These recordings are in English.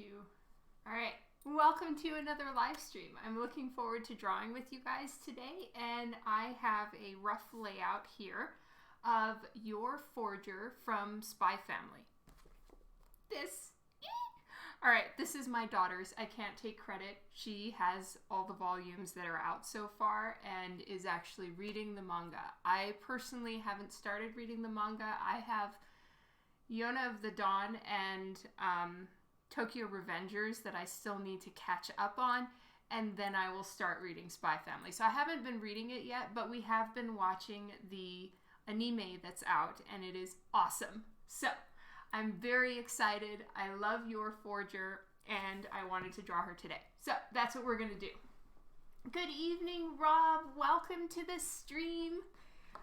you. All right, welcome to another live stream. I'm looking forward to drawing with you guys today, and I have a rough layout here of your forger from SPYxFAMILY. All right, this is my daughter's. I can't take credit. She has all the volumes that are out so far and is actually reading the manga. I personally haven't started reading the manga. I have Yona of the Dawn and Tokyo Revengers that I still need to catch up on, and then I will start reading SPYxFAMILY. So I haven't been reading it yet, but we have been watching the anime that's out, and it is awesome. So I'm very excited. I love your forger, and I wanted to draw her today. So that's what we're going to do. Good evening, Rob. Welcome to the stream.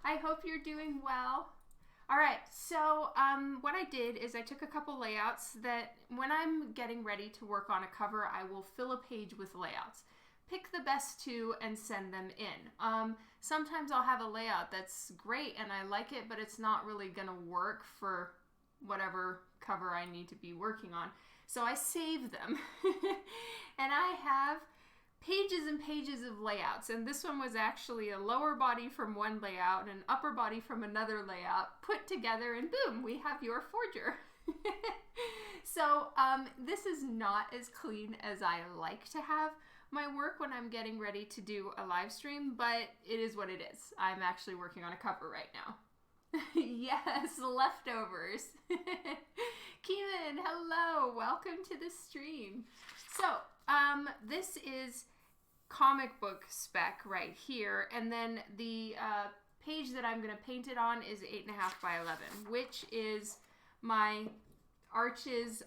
I hope you're doing well. All right, so what I did is I took a couple layouts that when I'm getting ready to work on a cover, I will fill a page with layouts. Pick the best two and send them in. Sometimes I'll have a layout that's great and I like it, but it's not really gonna work for whatever cover I need to be working on. So I save them. And I have pages and pages of layouts, and this one was actually a lower body from one layout and an upper body from another layout put together, and boom, we have your forger. So this is not as clean as I like to have my work when I'm getting ready to do a live stream, but it is what it is. I'm actually working on a cover right now. Yes, leftovers. Keelan, hello, welcome to the stream. So this is comic book spec right here, and then the page that I'm going to paint it on is 8.5 by 11, which is my Arches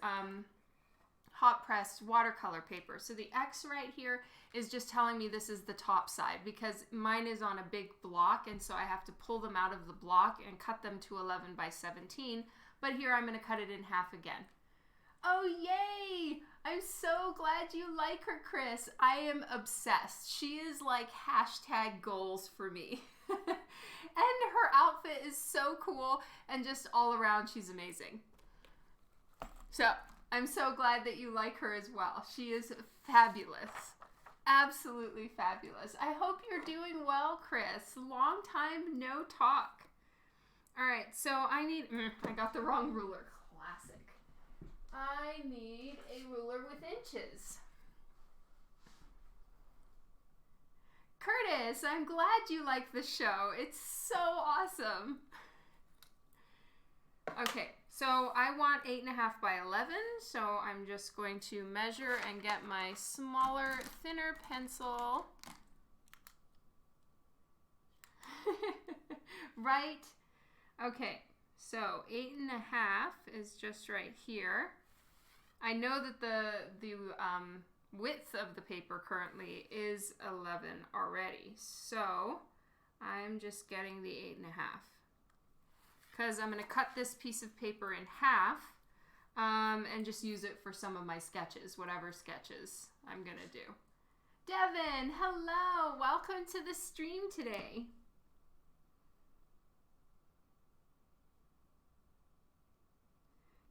hot pressed watercolor paper. So the X right here is just telling me this is the top side because mine is on a big block, and so I have to pull them out of the block and cut them to 11 by 17, but here I'm going to cut it in half again. Oh, yay! I'm so glad you like her, Chris. I am obsessed. She is like hashtag goals for me. And her outfit is so cool, and just all around, she's amazing. So I'm so glad that you like her as well. She is fabulous. Absolutely fabulous. I hope you're doing well, Chris. Long time no talk. All right, so I need... I got the wrong ruler. Classic. I need a ruler with inches. Curtis, I'm glad you like the show. It's so awesome. Okay, so I want 8.5 by 11, so I'm just going to measure and get my smaller, thinner pencil. Right? Okay, so 8.5 is just right here. I know that the width of the paper currently is 11 already, so I'm just getting the 8.5 because I'm going to cut this piece of paper in half and just use it for some of my sketches, whatever sketches I'm going to do. Devin, hello! Welcome to the stream today.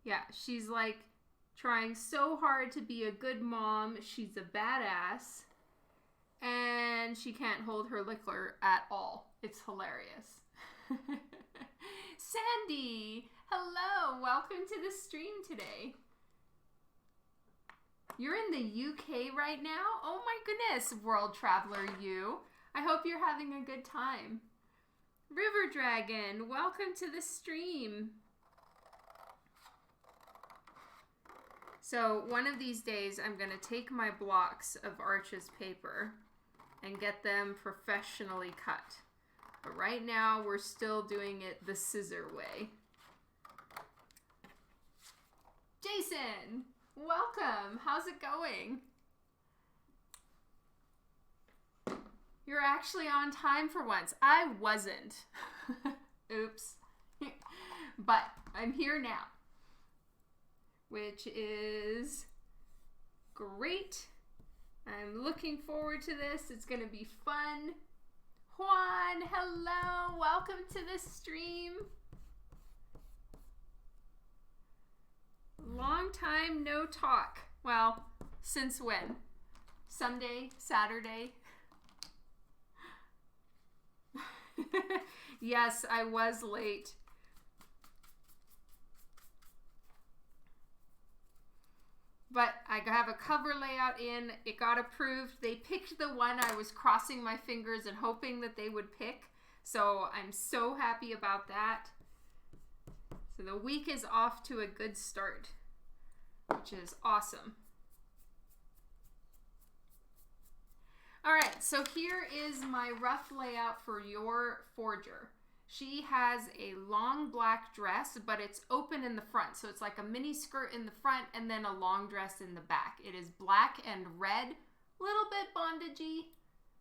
Yeah, she's like trying so hard to be a good mom. She's a badass. And she can't hold her liquor at all. It's hilarious. Sandy, hello. Welcome to the stream today. You're in the UK right now? Oh my goodness, world traveler you. I hope you're having a good time. River Dragon, welcome to the stream. So one of these days, I'm going to take my blocks of Arches paper and get them professionally cut. But right now, we're still doing it the scissor way. Jason, welcome. How's it going? You're actually on time for once. I wasn't. Oops. But I'm here now, which is great. I'm looking forward to this. It's going to be fun. Juan, hello. Welcome to the stream. Long time no talk. Well, since when? Sunday? Saturday? Yes, I was late. But I have a cover layout in. It got approved. They picked the one I was crossing my fingers and hoping that they would pick. So I'm so happy about that. So the week is off to a good start, which is awesome. All right, so here is my rough layout for your forger. She has a long black dress, but it's open in the front. So it's like a mini skirt in the front and then a long dress in the back. It is black and red, little bit bondagey.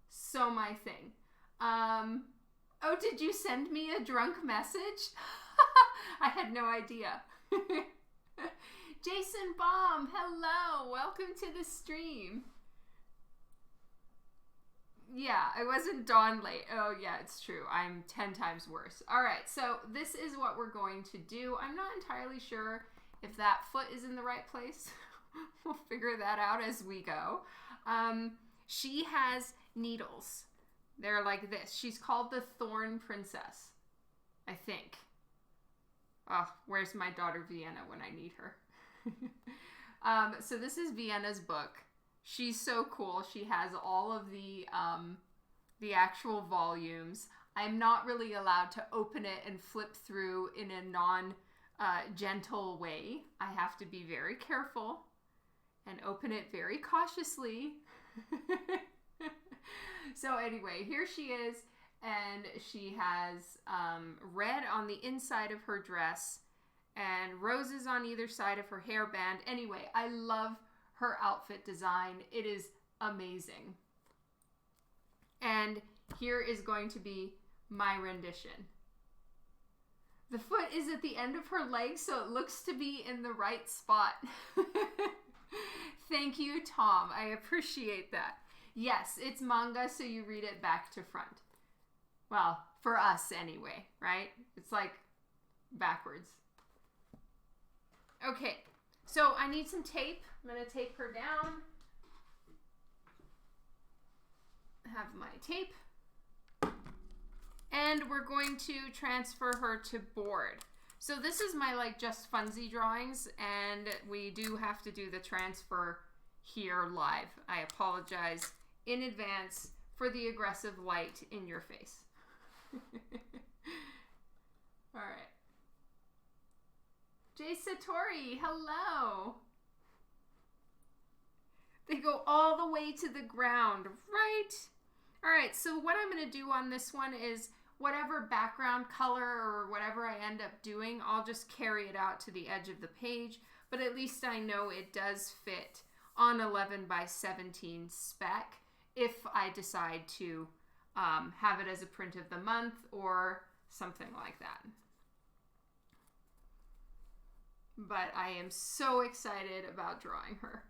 So my thing. Oh, did you send me a drunk message? I had no idea. Jason Baum, hello. Welcome to the stream. Yeah, I wasn't dawn late. Oh, yeah, it's true. I'm 10 times worse. All right, so this is what we're going to do. I'm not entirely sure if that foot is in the right place. We'll figure that out as we go. She has needles. They're like this. She's called the Thorn Princess, I think. Oh, where's my daughter Vienna when I need her? So this is Vienna's book. She's so cool. She has all of the actual volumes. I'm not really allowed to open it and flip through in a non-gentle way. I have to be very careful and open it very cautiously. So anyway, here she is, and she has red on the inside of her dress and roses on either side of her hairband. Anyway, I love her outfit design. It is amazing. And here is going to be my rendition. The foot is at the end of her leg, so it looks to be in the right spot. Thank you, Tom. I appreciate that. Yes, it's manga, so you read it back to front. Well, for us anyway, right? It's like backwards. Okay. So I need some tape. I'm going to tape her down. Have my tape. And we're going to transfer her to board. So this is my like just funsy drawings, and we do have to do the transfer here live. I apologize in advance for the aggressive light in your face. All right. Jay Satori, hello. They go all the way to the ground, right? All right, so what I'm going to do on this one is whatever background color or whatever I end up doing, I'll just carry it out to the edge of the page, but at least I know it does fit on 11 by 17 spec if I decide to have it as a print of the month or something like that. But I am so excited about drawing her.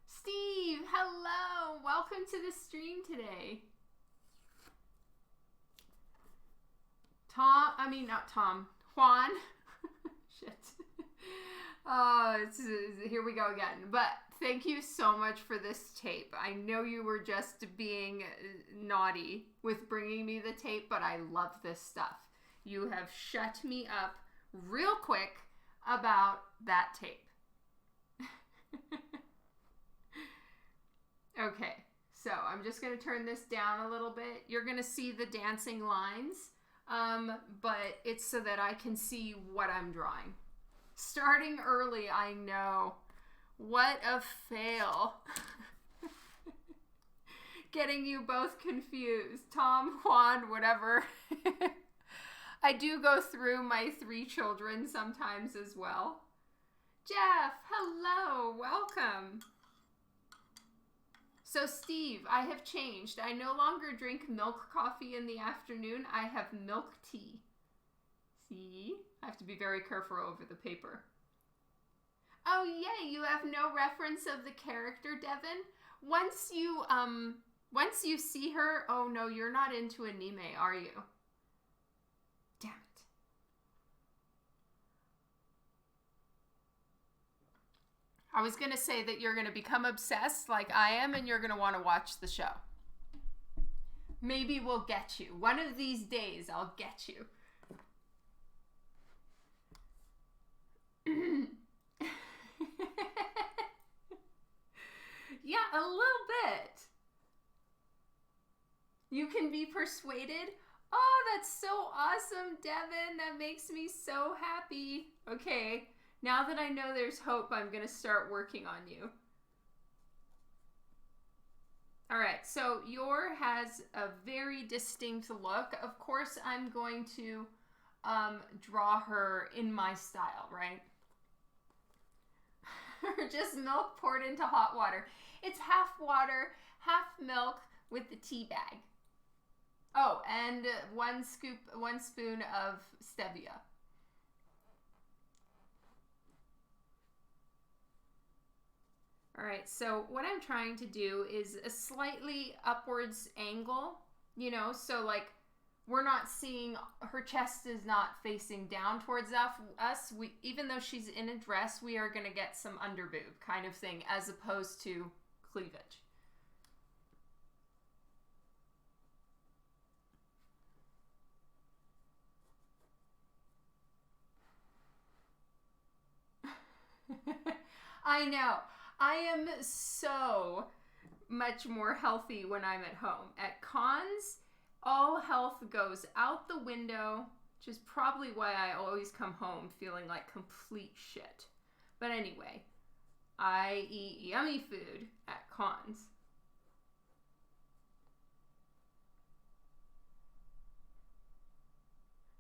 Steve, hello! Welcome to the stream today. Juan. Shit. Oh, here we go again. But thank you so much for this tape. I know you were just being naughty with bringing me the tape, but I love this stuff. You have shut me up real quick about that tape. Okay, so I'm just going to turn this down a little bit. You're going to see the dancing lines, but it's so that I can see what I'm drawing. Starting early, I know. What a fail. Getting you both confused. Tom, Juan, whatever. I do go through my 3 children sometimes as well. Jeff, hello, welcome. So Steve, I have changed. I no longer drink milk coffee in the afternoon. I have milk tea. See? I have to be very careful over the paper. Oh yay, you have no reference of the character, Devin? Once you see her, oh no, you're not into anime, are you? Damn it. I was going to say that you're going to become obsessed like I am, and you're going to want to watch the show. Maybe we'll get you. One of these days, I'll get you. Yeah, a little bit. You can be persuaded. Oh, that's so awesome, Devin. That makes me so happy. Okay, now that I know there's hope, I'm going to start working on you. All right, so your has a very distinct look. Of course, I'm going to draw her in my style, right? Just milk poured into hot water. It's half water, half milk with the tea bag. Oh, and one spoon of stevia. All right, so what I'm trying to do is a slightly upwards angle, you know, so like we're not seeing, her chest is not facing down towards us. Even though she's in a dress, we are going to get some underboob kind of thing as opposed to cleavage. I know. I am so much more healthy when I'm at home. At cons, all health goes out the window, which is probably why I always come home feeling like complete shit. But anyway, I eat yummy food at cons.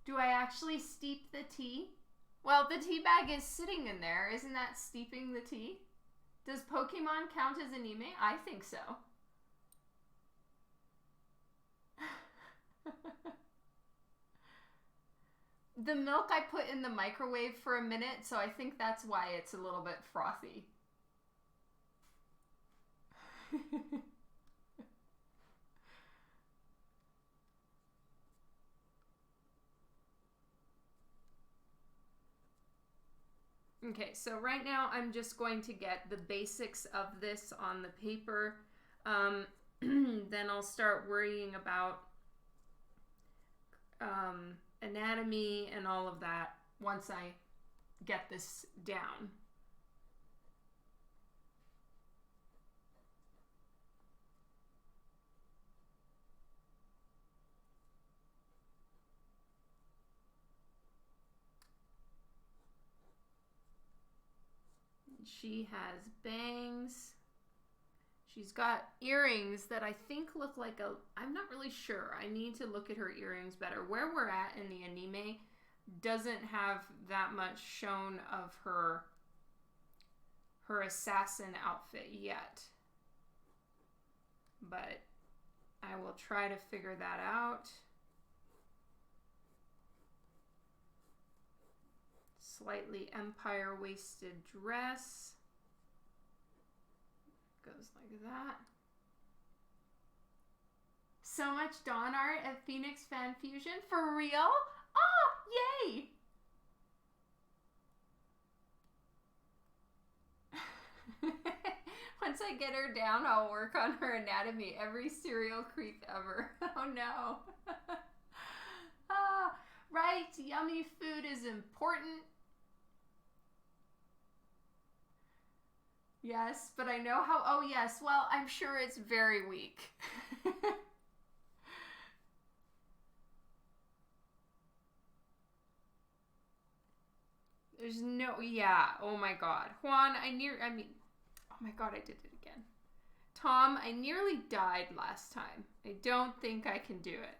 Do I actually steep the tea? Well, the tea bag is sitting in there. Isn't that steeping the tea? Does Pokemon count as anime? I think so. The milk I put in the microwave for a minute, so I think that's why it's a little bit frothy. Okay, so right now I'm just going to get the basics of this on the paper. Then I'll start worrying about anatomy and all of that once I get this down. She has bangs. She's got earrings that I think look like I'm not really sure. I need to look at her earrings better. Where we're at in the anime doesn't have that much shown of her assassin outfit yet. But I will try to figure that out. Slightly empire waisted dress. Goes like that. So much Dawn art at Phoenix Fan Fusion. For real? Oh, yay! Once I get her down, I'll work on her anatomy. Every serial creep ever. Oh no. Right, yummy food is important. Yes, but I know how, oh yes, well, I'm sure it's very weak. There's no, yeah, oh my god. Juan, oh my god, I did it again. Tom, I nearly died last time. I don't think I can do it.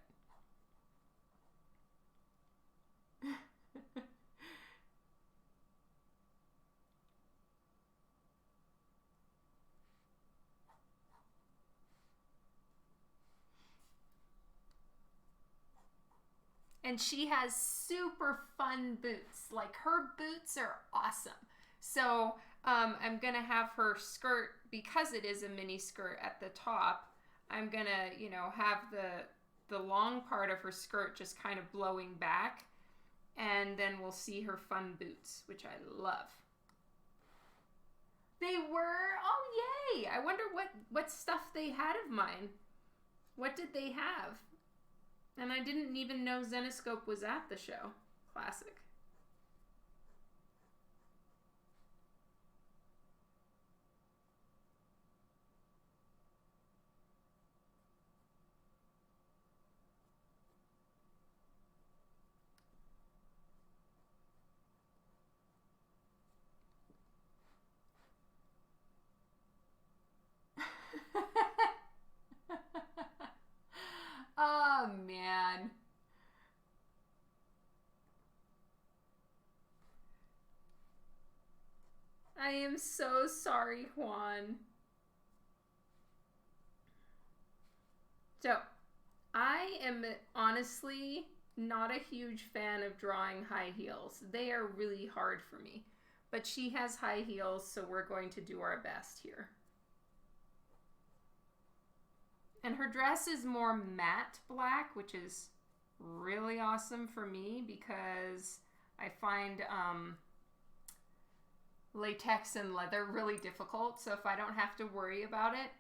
And she has super fun boots. Like, her boots are awesome. So I'm going to have her skirt, because it is a mini skirt at the top, I'm going to, you know, have the long part of her skirt just kind of blowing back. And then we'll see her fun boots, which I love. They were? Oh, yay! I wonder what stuff they had of mine. What did they have? And I didn't even know Zenescope was at the show. Classic. Oh, man. I am so sorry, Juan. So, I am honestly not a huge fan of drawing high heels. They are really hard for me. But she has high heels, so we're going to do our best here. And her dress is more matte black, which is really awesome for me because I find latex and leather really difficult. So if I don't have to worry about it,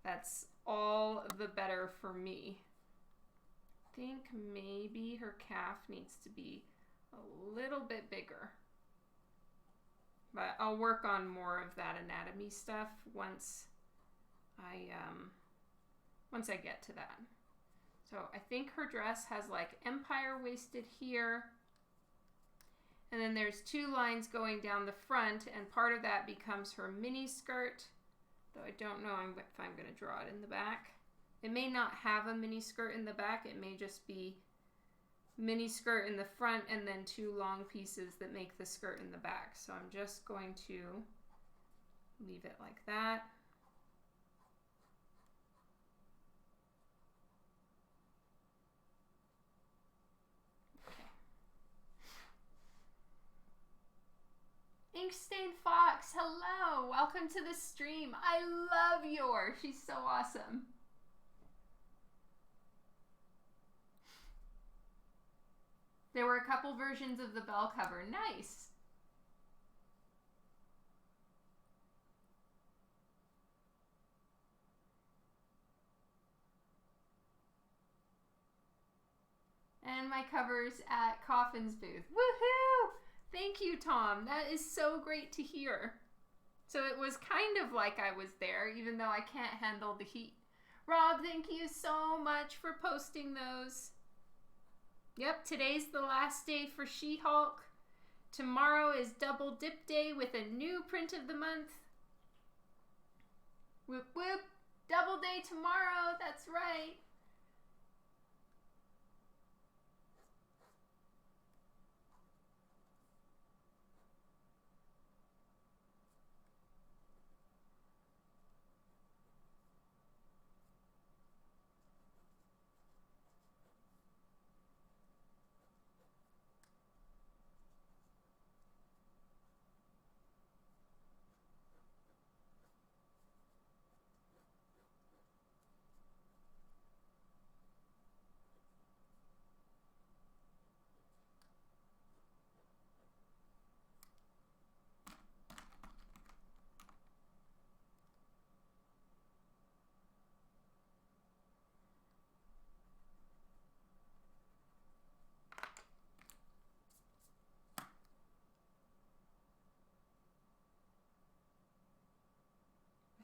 that's all the better for me. I think maybe her calf needs to be a little bit bigger. But I'll work on more of that anatomy stuff once I get to that. So I think her dress has like empire waisted here. And then there's two lines going down the front, and part of that becomes her mini skirt, though I don't know if I'm going to draw it in the back. It may not have a mini skirt in the back. It may just be mini skirt in the front and then two long pieces that make the skirt in the back. So I'm just going to leave it like that. Inkstained Fox, hello! Welcome to the stream. I love Yor. She's so awesome. There were a couple versions of the bell cover. Nice. And my cover's at Coffin's booth. Woohoo! Thank you, Tom. That is so great to hear. So it was kind of like I was there, even though I can't handle the heat. Rob, thank you so much for posting those. Yep, today's the last day for She-Hulk. Tomorrow is Double Dip Day with a new print of the month. Whoop whoop. Double day tomorrow, that's right.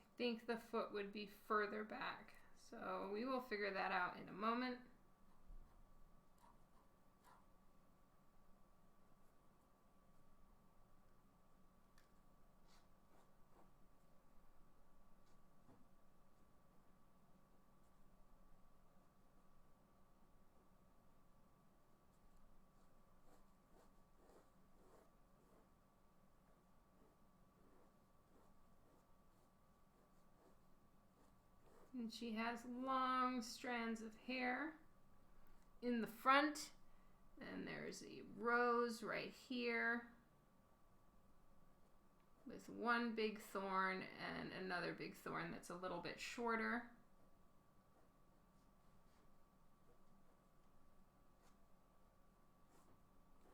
I think the foot would be further back. So we will figure that out in a moment. And she has long strands of hair in the front. And there's a rose right here with one big thorn and another big thorn that's a little bit shorter.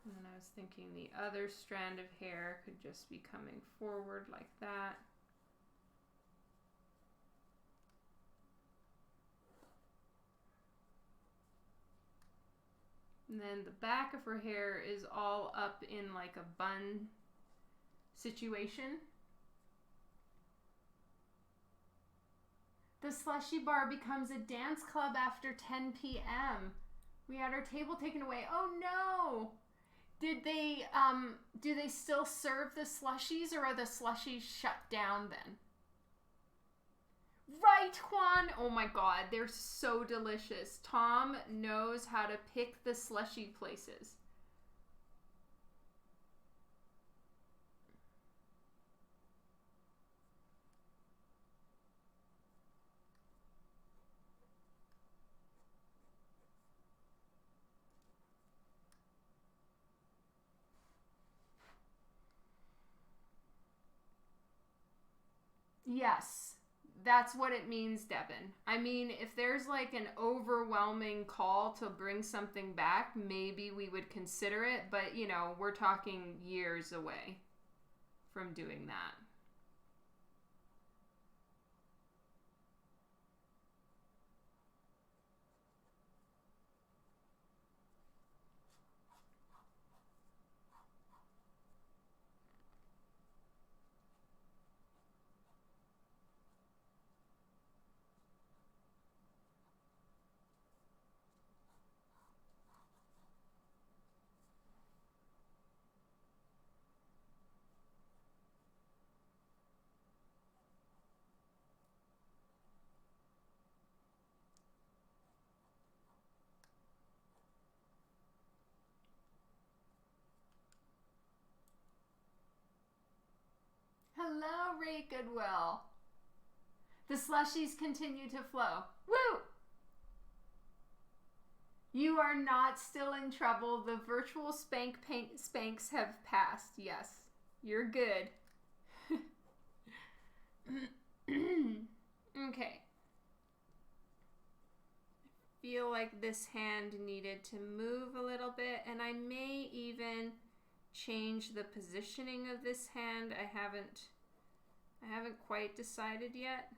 And then I was thinking the other strand of hair could just be coming forward like that. And then the back of her hair is all up in like a bun situation. The slushy bar becomes a dance club after 10 p.m. We had our table taken away. Oh no! Did they, do they still serve the slushies, or are the slushies shut down then? Right, Juan! Oh my god, they're so delicious. Tom knows how to pick the slushy places. Yes, that's what it means, Devin. I mean, if there's like an overwhelming call to bring something back, maybe we would consider it, but you know, we're talking years away from doing that. Hello, Ray Goodwill. The slushies continue to flow. Woo! You are not still in trouble. The virtual spanks have passed. Yes, you're good. Okay. Feel like this hand needed to move a little bit, and I may even change the positioning of this hand. I haven't quite decided yet.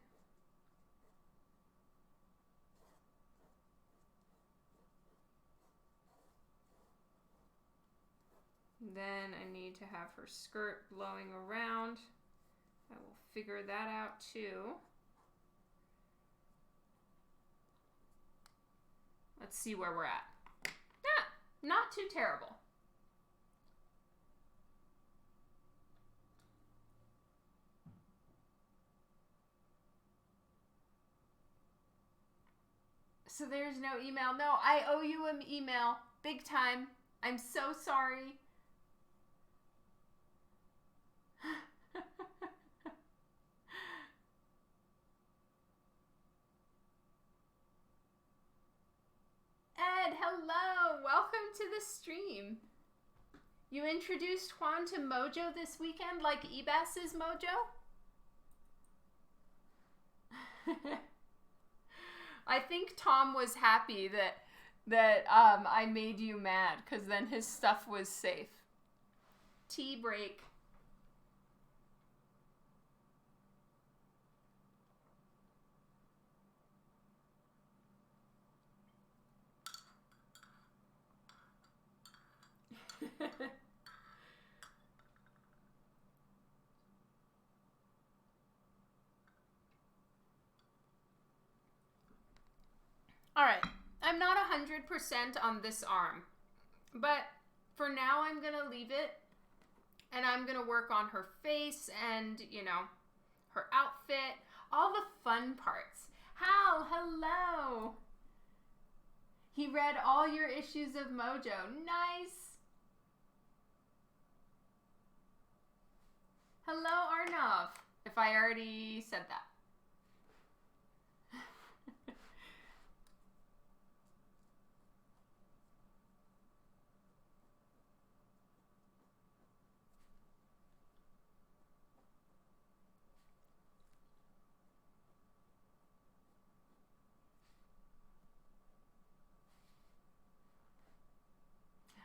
Then I need to have her skirt blowing around. I will figure that out too. Let's see where we're at. Yeah, not too terrible. So there's no email. No, I owe you an email. Big time. I'm so sorry. Ed, hello. Welcome to the stream. You introduced Juan to Mojo this weekend like Ebas is Mojo? I think Tom was happy that I made you mad, because then his stuff was safe. Tea break. All right, I'm not 100% on this arm, but for now I'm going to leave it, and I'm going to work on her face and, you know, her outfit, all the fun parts. Hal, hello. He read all your issues of Mojo. Nice. Hello, Arnav, if I already said that.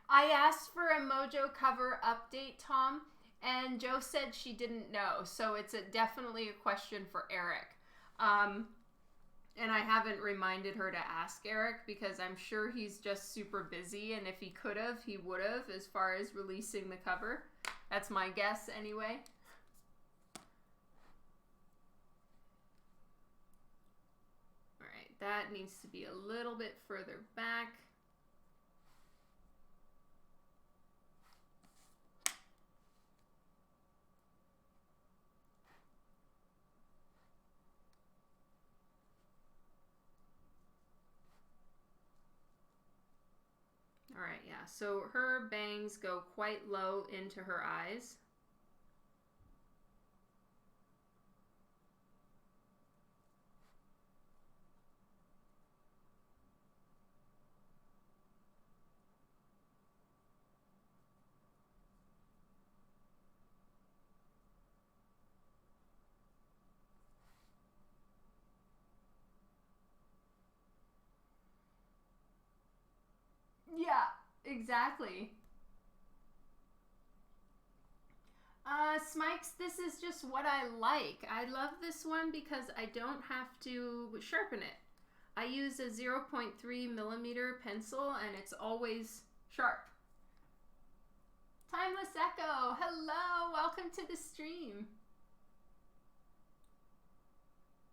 I asked for a Mojo cover update, Tom, and Joe said she didn't know, so it's definitely a question for Eric. And I haven't reminded her to ask Eric because I'm sure he's just super busy, and if he could have, he would have, as far as releasing the cover. That's my guess anyway. Alright, that needs to be a little bit further back. Alright, yeah, so her bangs go quite low into her eyes. Yeah, exactly. SPYx, this is just what I like. I love this one because I don't have to sharpen it. I use a 0.3 millimeter pencil and it's always sharp. Timeless Echo, hello, welcome to the stream.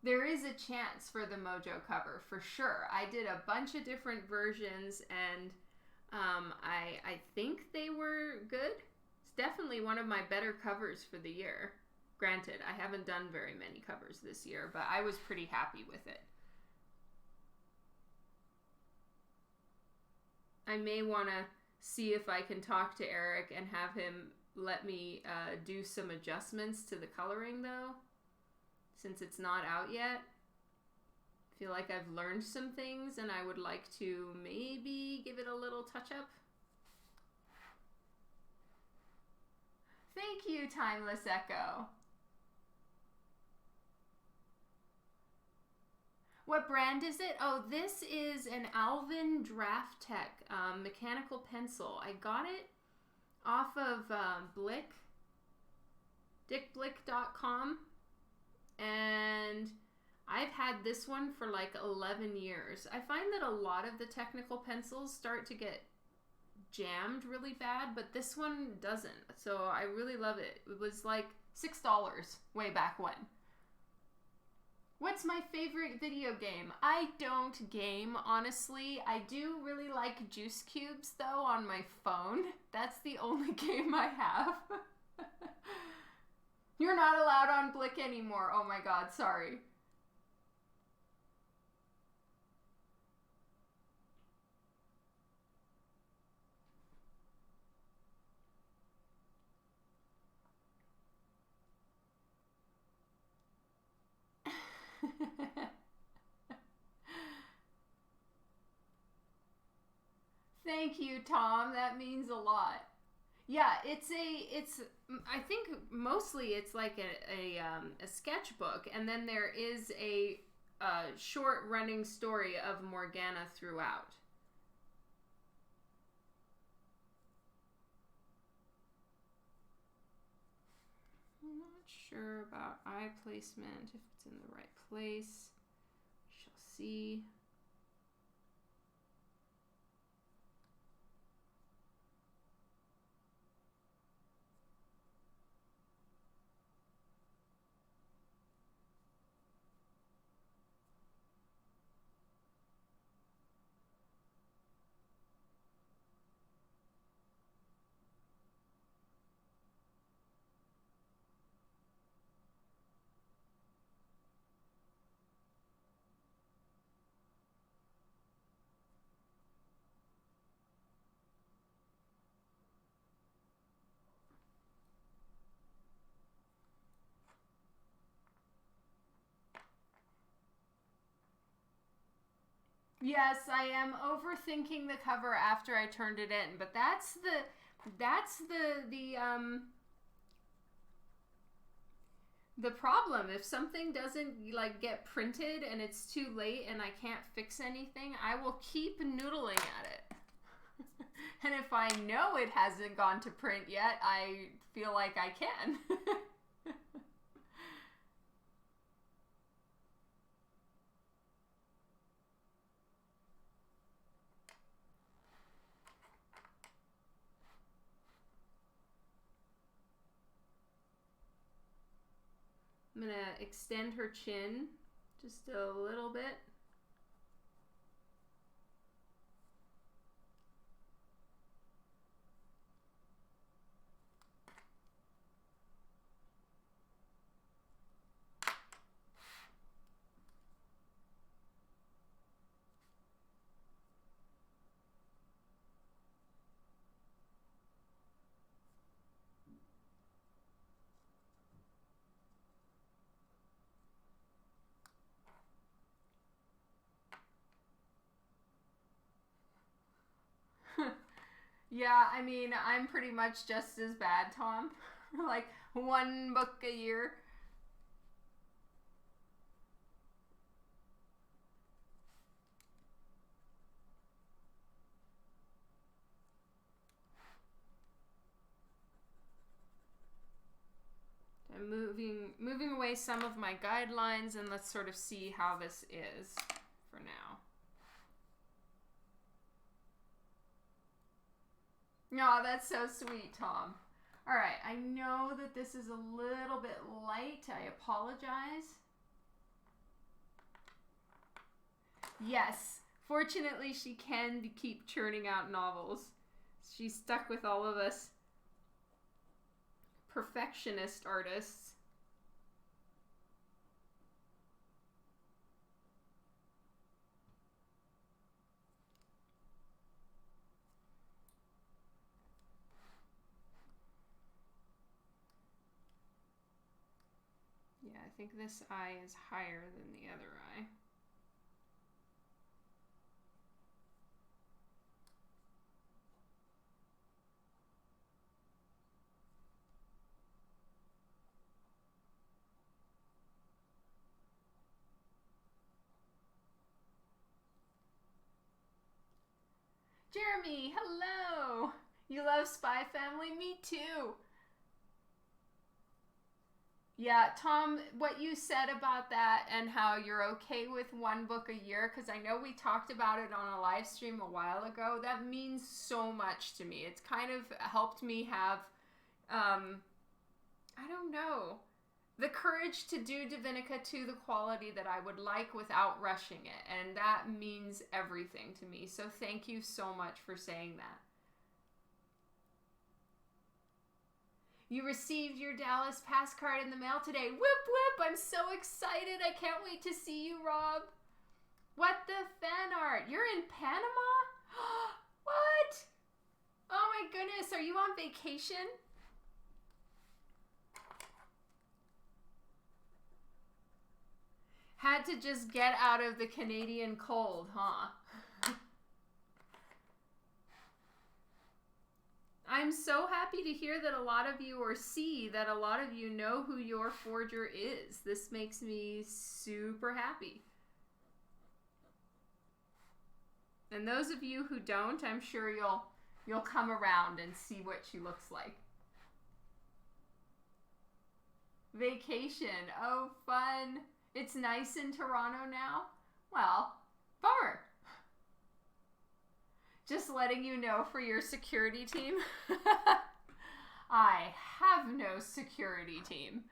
There is a chance for the Mojo cover, for sure. I did a bunch of different versions and I think they were good. It's definitely one of my better covers for the year. Granted, I haven't done very many covers this year, but I was pretty happy with it. I may want to see if I can talk to Eric and have him let me do some adjustments to the coloring, though, since it's not out yet. I feel like I've learned some things and I would like to maybe give it a little touch-up. Thank you, Timeless Echo. What brand is it? Oh, this is an Alvin Draft Tech mechanical pencil. I got it off of Blick, dickblick.com, and I've had this one for like 11 years. I find that a lot of the technical pencils start to get jammed really bad, but this one doesn't. So I really love it. It was like $6 way back when. What's my favorite video game? I don't game, honestly. I do really like Juice Cubes, though, on my phone. That's the only game I have. You're not allowed on Blick anymore. Oh my god, sorry. Thank you, Tom. That means a lot. Yeah, I think mostly it's like a sketchbook, and then there is a short running story of Morgana throughout. I'm not sure about eye placement, if it's in the right place. We shall see. Yes, I am overthinking the cover after I turned it in, but that's the problem. If something doesn't like get printed and it's too late and I can't fix anything, I will keep noodling at it. And if I know it hasn't gone to print yet, I feel like I can. I'm going to extend her chin just a little bit. Yeah, I mean, I'm pretty much just as bad, Tom. Like, one book a year. I'm moving away some of my guidelines, and let's sort of see how this is for now. No, that's so sweet, Tom. All right, I know that this is a little bit light. I apologize. Yes, fortunately she can keep churning out novels. She's stuck with all of us perfectionist artists. Yeah, I think this eye is higher than the other eye. Jeremy, hello! You love Spy Family? Me too! Yeah, Tom, what you said about that and how you're okay with one book a year, because I know we talked about it on a live stream a while ago, that means so much to me. It's kind of helped me have, I don't know, the courage to do Divinica to the quality that I would like without rushing it. And that means everything to me. So thank you so much for saying that. You received your Dallas pass card in the mail today. Whoop whoop! I'm so excited. I can't wait to see you, Rob. What the fan art? You're in Panama? What? Oh my goodness. Are you on vacation? Had to just get out of the Canadian cold, huh? I'm so happy to hear that a lot of you, or see that a lot of you know who your forger is. This makes me super happy. And those of you who don't, I'm sure you'll come around and see what she looks like. Vacation. Oh, fun. It's nice in Toronto now? Well, bummer. Just letting you know for your security team. I have no security team.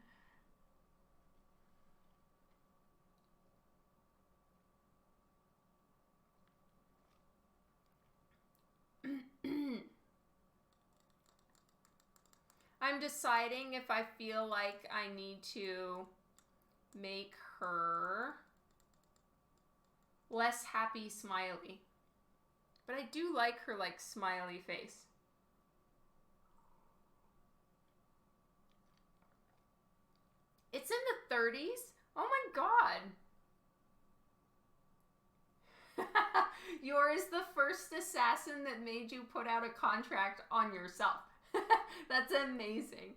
I'm deciding if I feel like I need to make her less happy smiley. But I do like her like smiley face. It's in the 30s? Oh my god. You're the first assassin that made you put out a contract on yourself. That's amazing.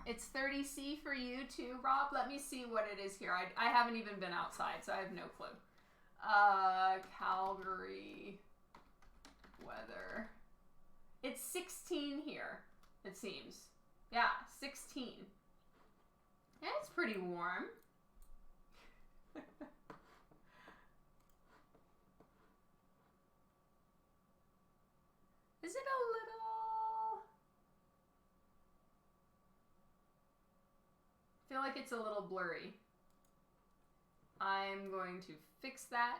It's 30C for you too, Rob. Let me see what it is here. I haven't even been outside, so I have no clue. Calgary weather. It's 16 here, it seems. Yeah, 16. Yeah, it's pretty warm. I feel like it's a little blurry. I'm going to fix that.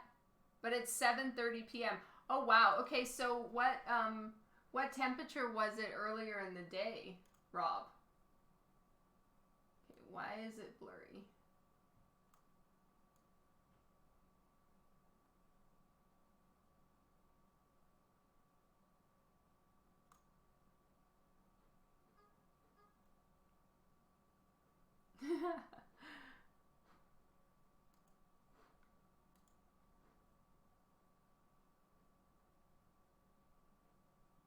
But it's 7:30 p.m. Oh wow. Okay, so what temperature was it earlier in the day, Rob? Okay, why is it blurry?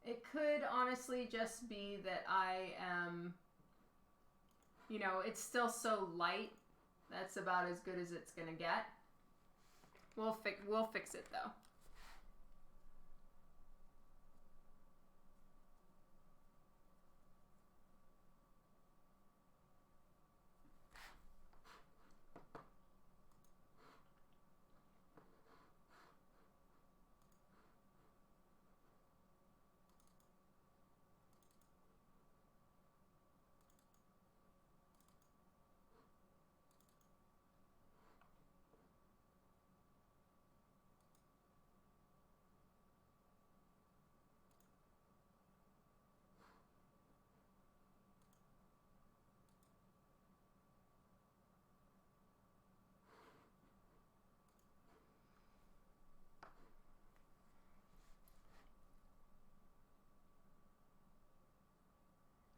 It could honestly just be that I am, you know, it's still so light. That's about as good as it's gonna get. We'll fix it though.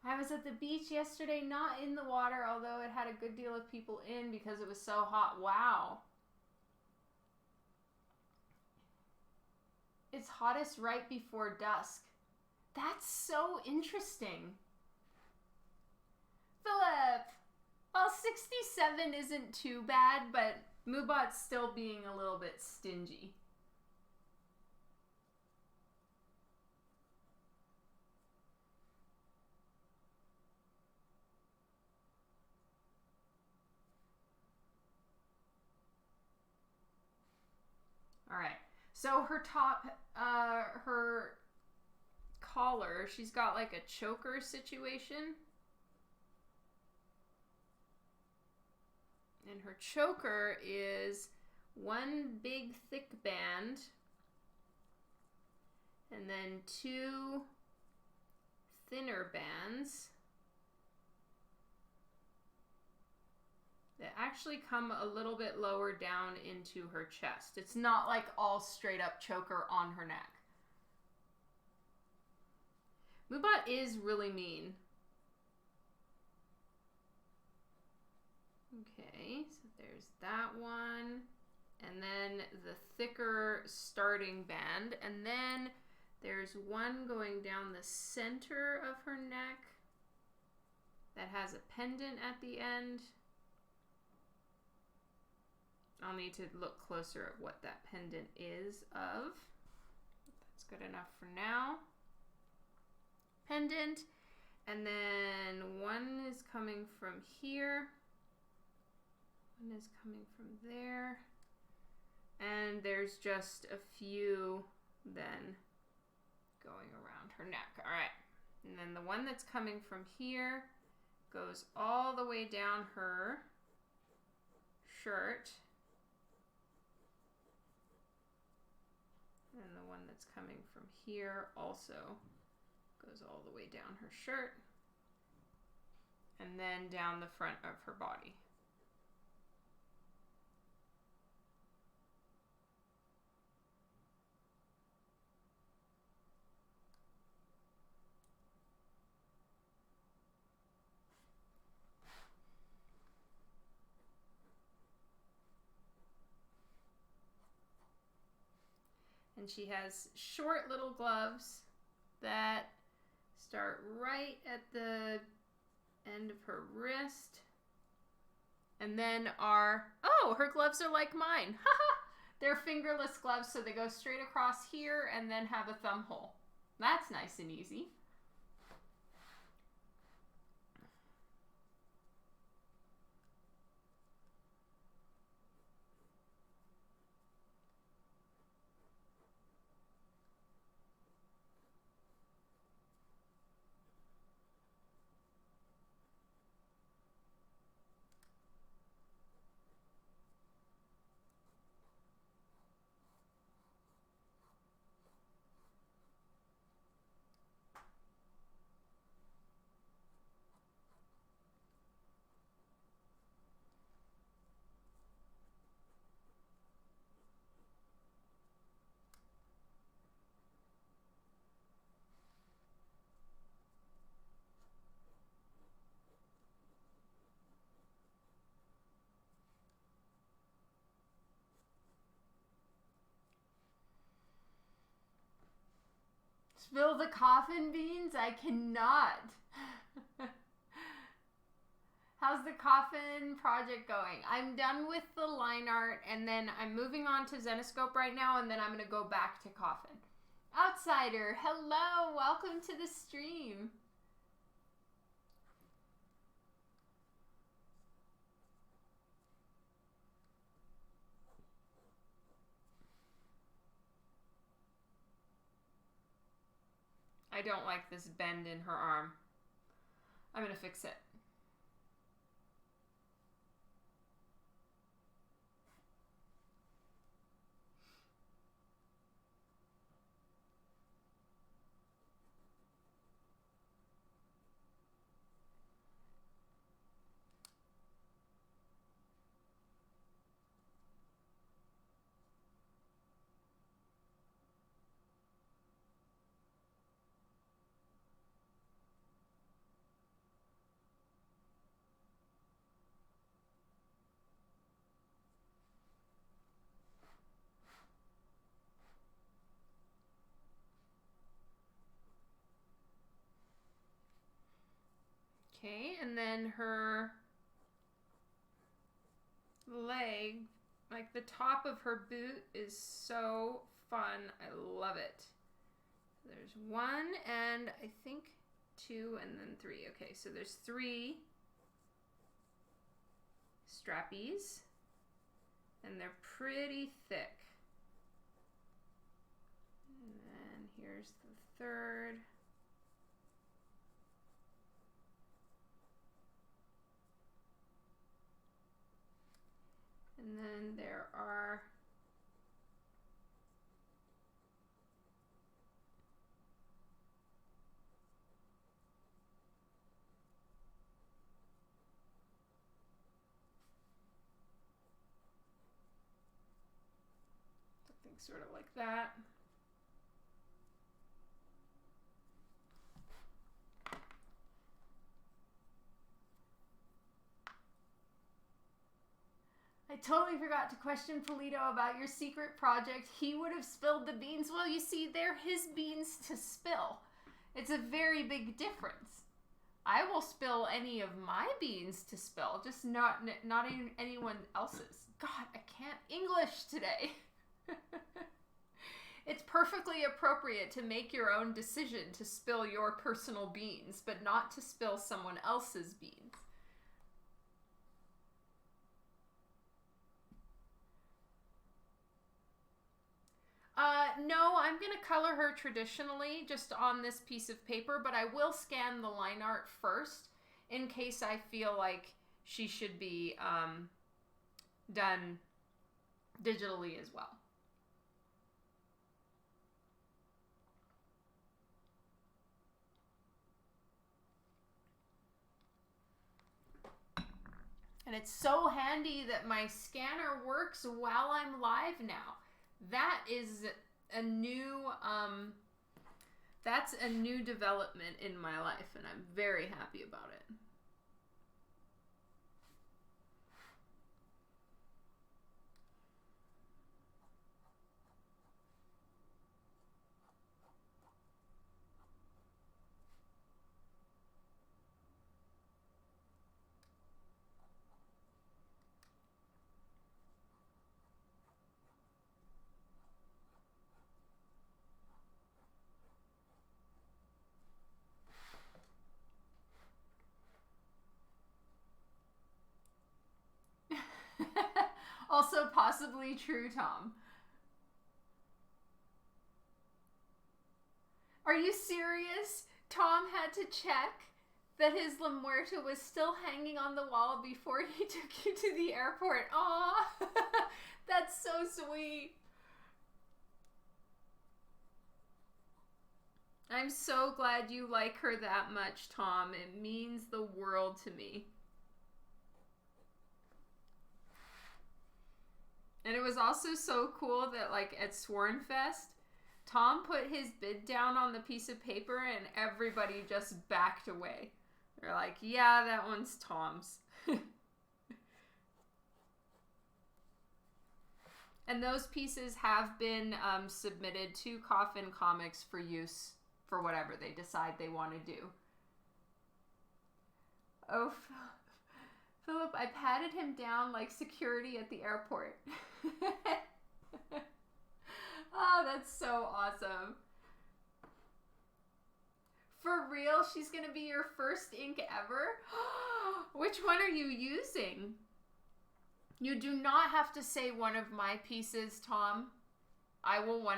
I was at the beach yesterday, not in the water, although it had a good deal of people in because it was so hot. Wow. It's hottest right before dusk. That's so interesting. Philip! Well, 67 isn't too bad, but Moobot's still being a little bit stingy. All right. So her top, her collar, she's got like a choker situation. And her choker is one big thick band and then two thinner bands that actually come a little bit lower down into her chest. It's not like all straight up choker on her neck. Moobot is really mean. Okay, so there's that one. And then the thicker starting band. And then there's one going down the center of her neck that has a pendant at the end. I'll need to look closer at what that pendant is of. That's good enough for now. Pendant. And then one is coming from here. One is coming from there. And there's just a few then going around her neck. All right. And then the one that's coming from here goes all the way down her shirt. And the one that's coming from here also goes all the way down her shirt. And then down the front of her body. And she has short little gloves that start right at the end of her wrist. And then her gloves are like mine. Haha! They're fingerless gloves, so they go straight across here and then have a thumb hole. That's nice and easy. Spill the coffin beans? I cannot. How's the coffin project going? I'm done with the line art, and then I'm moving on to Zenescope right now, and then I'm going to go back to coffin. Outsider, hello, welcome to the stream. I don't like this bend in her arm. I'm going to fix it. Okay, and then her leg, like the top of her boot is so fun. I love it. There's one and I think two and then three. Okay, so there's three strappies and they're pretty thick. And then here's the third. And then there are something sort of like that. I totally forgot to question Polito about your secret project. He would have spilled the beans. Well, you see, they're his beans to spill. It's a very big difference. I will spill any of my beans to spill, just not anyone else's. God, I can't English today. It's perfectly appropriate to make your own decision to spill your personal beans, but not to spill someone else's beans. No, I'm going to color her traditionally just on this piece of paper, but I will scan the line art first in case I feel like she should be done digitally as well. And it's so handy that my scanner works while I'm live now. That is a new, that's a new development in my life, and I'm very happy about it. Also possibly true, Tom. Are you serious? Tom had to check that his La Muerta was still hanging on the wall before he took you to the airport. Aw, that's so sweet. I'm so glad you like her that much, Tom. It means the world to me. And it was also so cool that, like, at Swornfest, Tom put his bid down on the piece of paper and everybody just backed away. They're like, yeah, that one's Tom's. And those pieces have been submitted to Coffin Comics for use for whatever they decide they want to do. Oh, Philip, I patted him down like security at the airport. Oh, that's so awesome. For real? She's going to be your first ink ever? Which one are you using? You do not have to say one of my pieces, Tom. I will 100%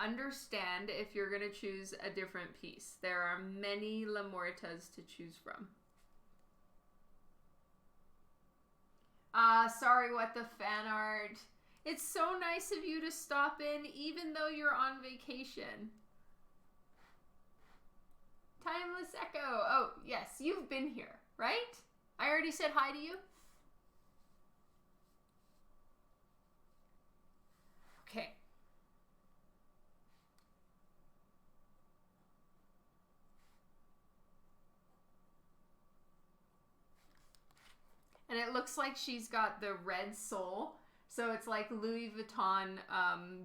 understand if you're going to choose a different piece. There are many La Muertas to choose from. Sorry, what the fan art. It's so nice of you to stop in even though you're on vacation. Timeless Echo. Oh, yes, you've been here, right? I already said hi to you. Okay. And it looks like she's got the red sole. So it's like Louis Vuitton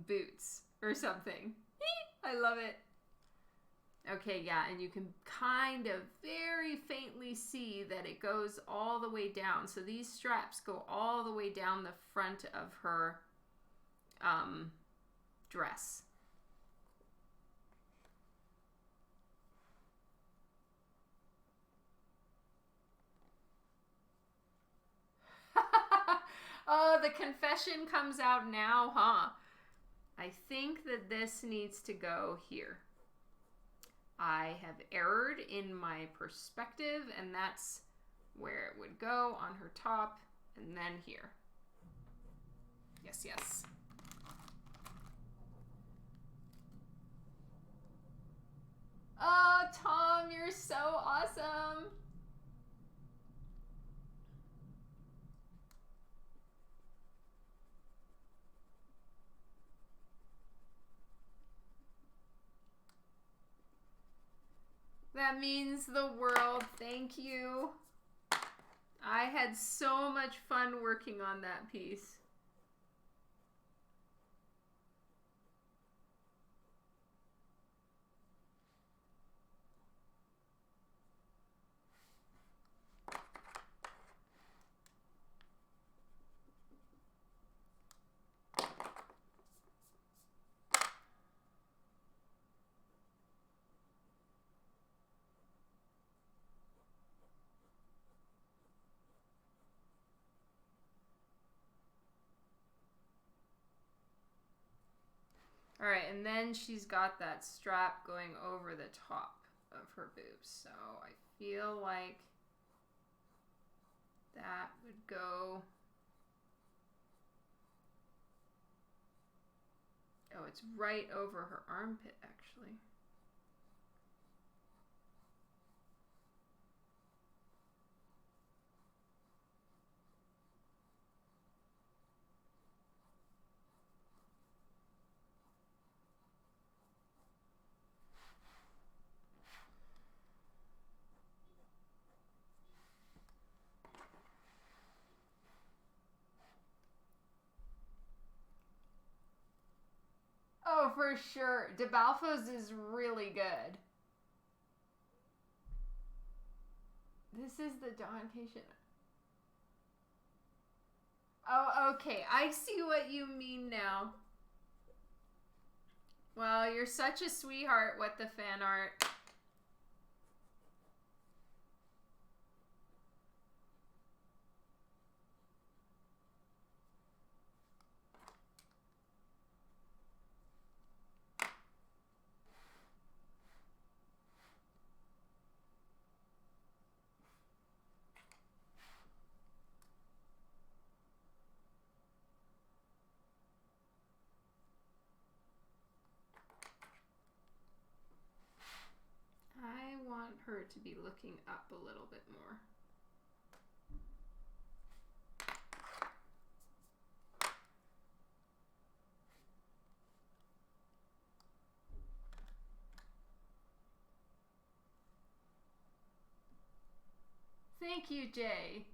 boots or something. I love it. Okay, yeah, and you can kind of very faintly see that it goes all the way down. So these straps go all the way down the front of her dress. Oh, the confession comes out now, huh? I think that this needs to go here. I have erred in my perspective, and that's where it would go, on her top, and then here. Yes, yes. Oh, Tom, you're so awesome. That means the world. Thank you. I had so much fun working on that piece. All right, and then she's got that strap going over the top of her boobs. So I feel like that would go. Oh, it's right over her armpit, actually. Oh, for sure. DeBalfo's is really good. This is the Dawn Patient. Oh, okay. I see what you mean now. Well, you're such a sweetheart with the fan art. I want her to be looking up a little bit more. Thank you, Jay.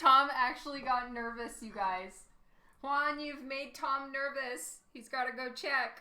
Tom actually got nervous, you guys. Juan, you've made Tom nervous. He's got to go check.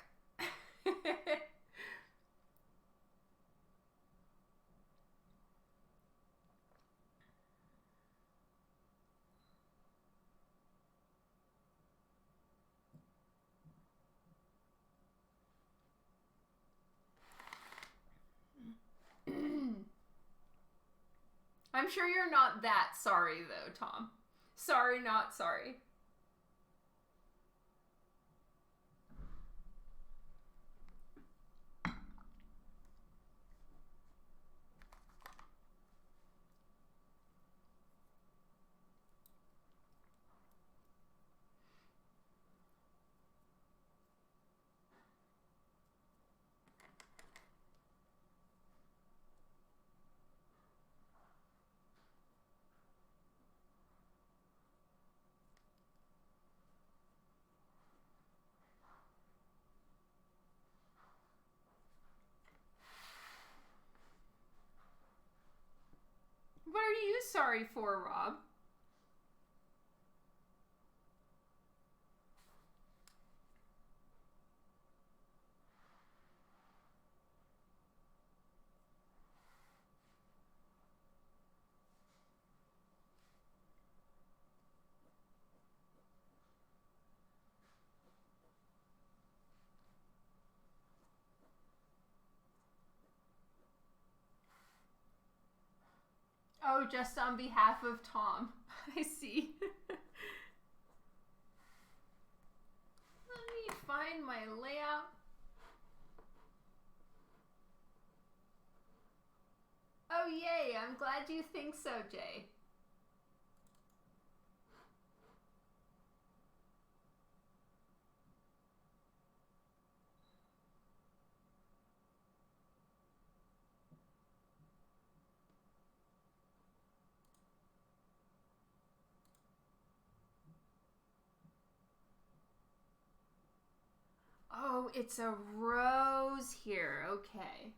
I'm sure you're not that sorry, though, Tom. Sorry, not sorry. What are you sorry for, Rob? Oh, just on behalf of Tom. I see. Let me find my layout. Oh, yay. I'm glad you think so, Jay. Oh, it's a rose here. Okay.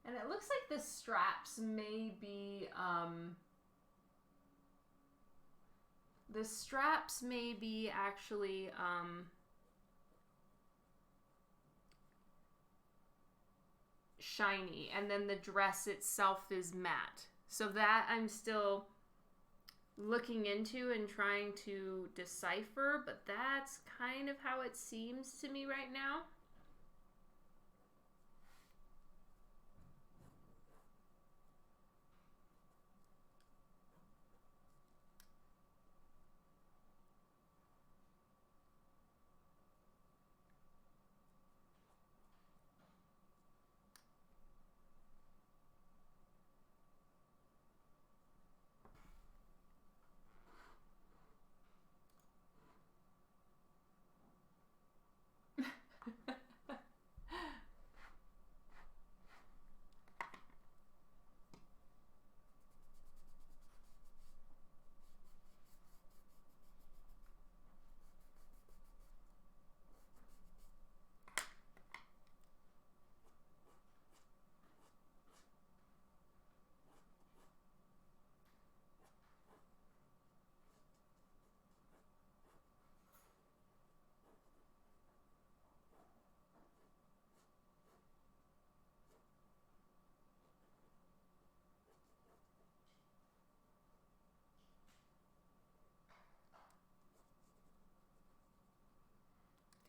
And it looks like the straps may be, the straps may be actually, shiny, and then the dress itself is matte. So that I'm still looking into and trying to decipher, but that's kind of how it seems to me right now.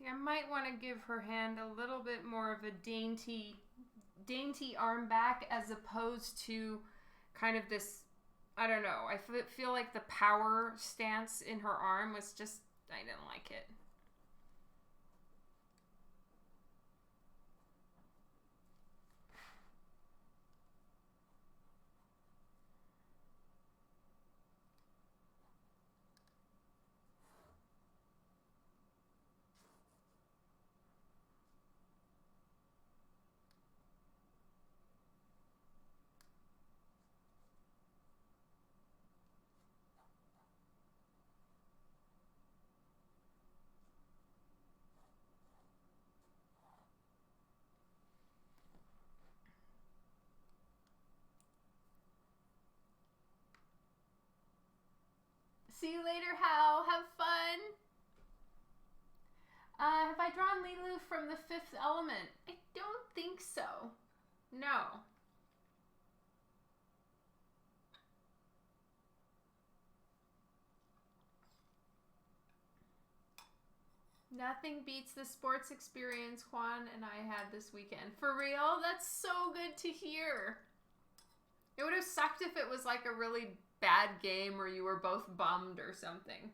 I might want to give her hand a little bit more of a dainty arm back as opposed to kind of this, I don't know, I feel like the power stance in her arm was just, I didn't like it. See you later, Hal. Have fun. Have I drawn Lilu from the Fifth Element? I don't think so. No. Nothing beats the sports experience Juan and I had this weekend. For real? That's so good to hear. It would have sucked if it was like a really bad game where you were both bummed or something.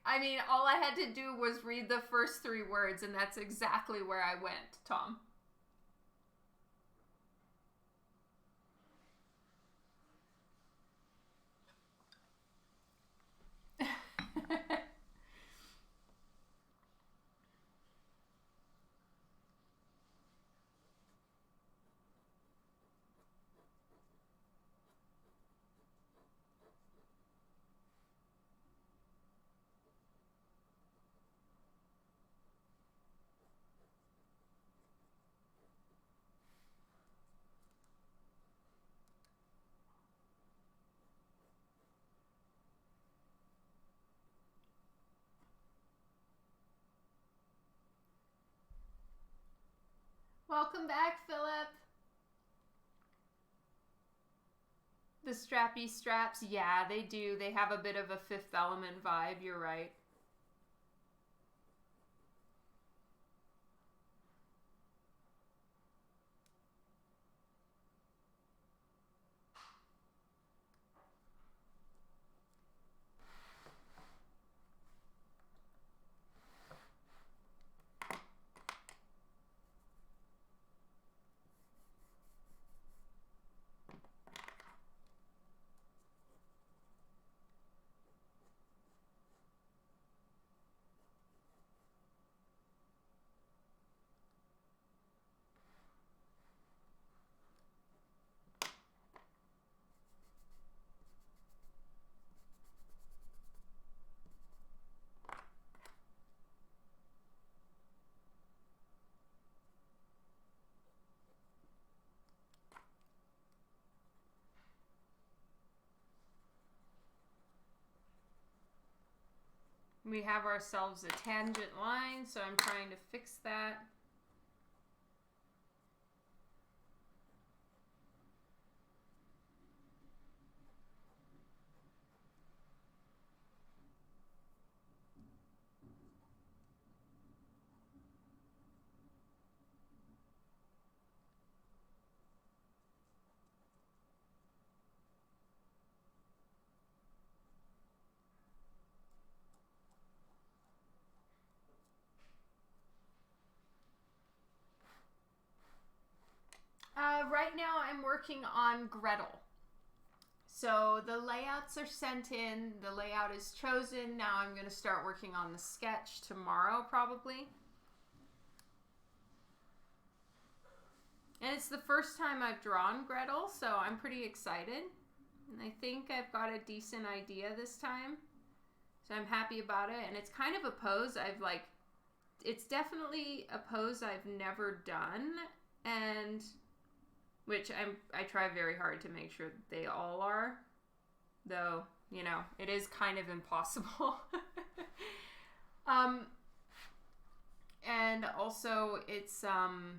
I mean, all I had to do was read the first 3 words, and that's exactly where I went, Tom. Welcome back, Philip. The strappy straps, yeah, they do. They have a bit of a Fifth Element vibe, you're right. We have ourselves a tangent line, so I'm trying to fix that. Right now I'm working on Gretel. So the layouts are sent in, the layout is chosen. Now I'm going to start working on the sketch tomorrow probably. And it's the first time I've drawn Gretel, so I'm pretty excited. And I think I've got a decent idea this time. So I'm happy about it. And it's kind of a pose it's definitely a pose I've never done, and which I try very hard to make sure that they all are, though, you know, it is kind of impossible. And also it's I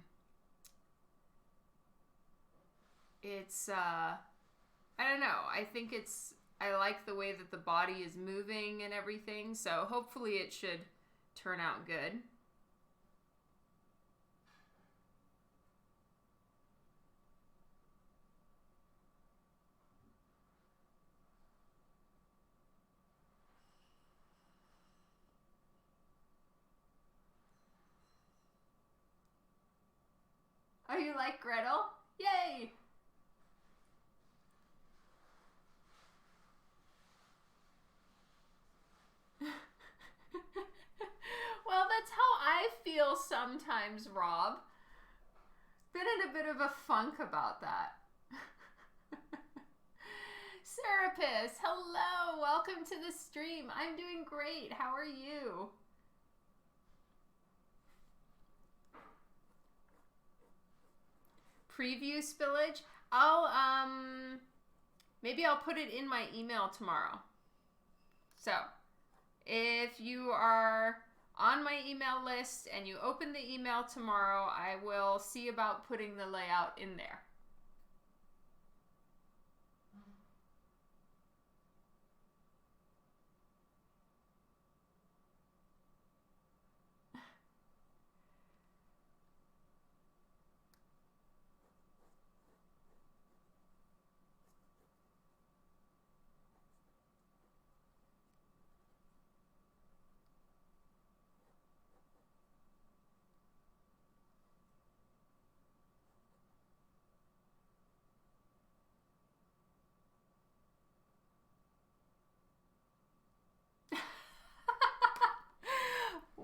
don't know, I like the way that the body is moving and everything, so hopefully it should turn out good. Oh, you like Gretel? Yay! Well, that's how I feel sometimes, Rob. Been in a bit of a funk about that. Serapis, hello! Welcome to the stream. I'm doing great. How are you? preview spillage. Maybe I'll put it in my email tomorrow. So if you are on my email list and you open the email tomorrow, I will see about putting the layout in there.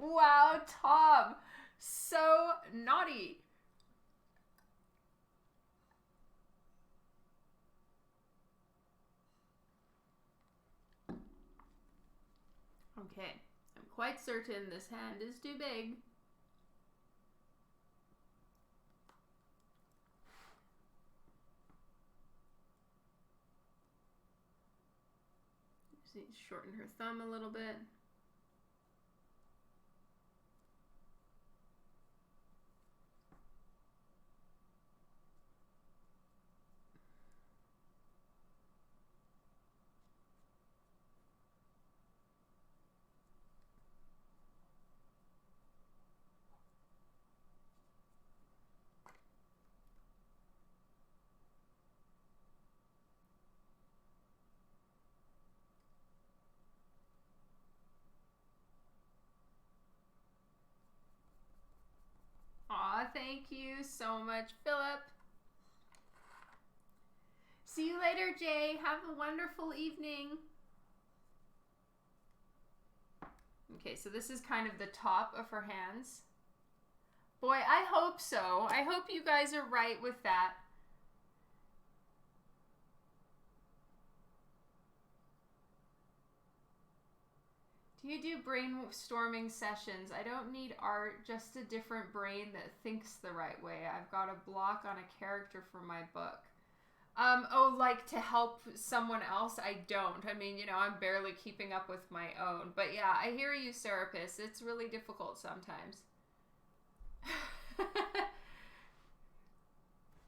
Wow, Tom, so naughty. Okay, I'm quite certain this hand is too big. Just need to shorten her thumb a little bit. Aw, thank you so much, Philip. See you later, Jay. Have a wonderful evening. Okay, so this is kind of the top of her hands. Boy, I hope so. I hope you guys are right with that. Do you do brainstorming sessions? I don't need art, just a different brain that thinks the right way. I've got a block on a character for my book. Oh, like to help someone else? I don't. I mean, you know, I'm barely keeping up with my own. But yeah, I hear you, Serapis. It's really difficult sometimes.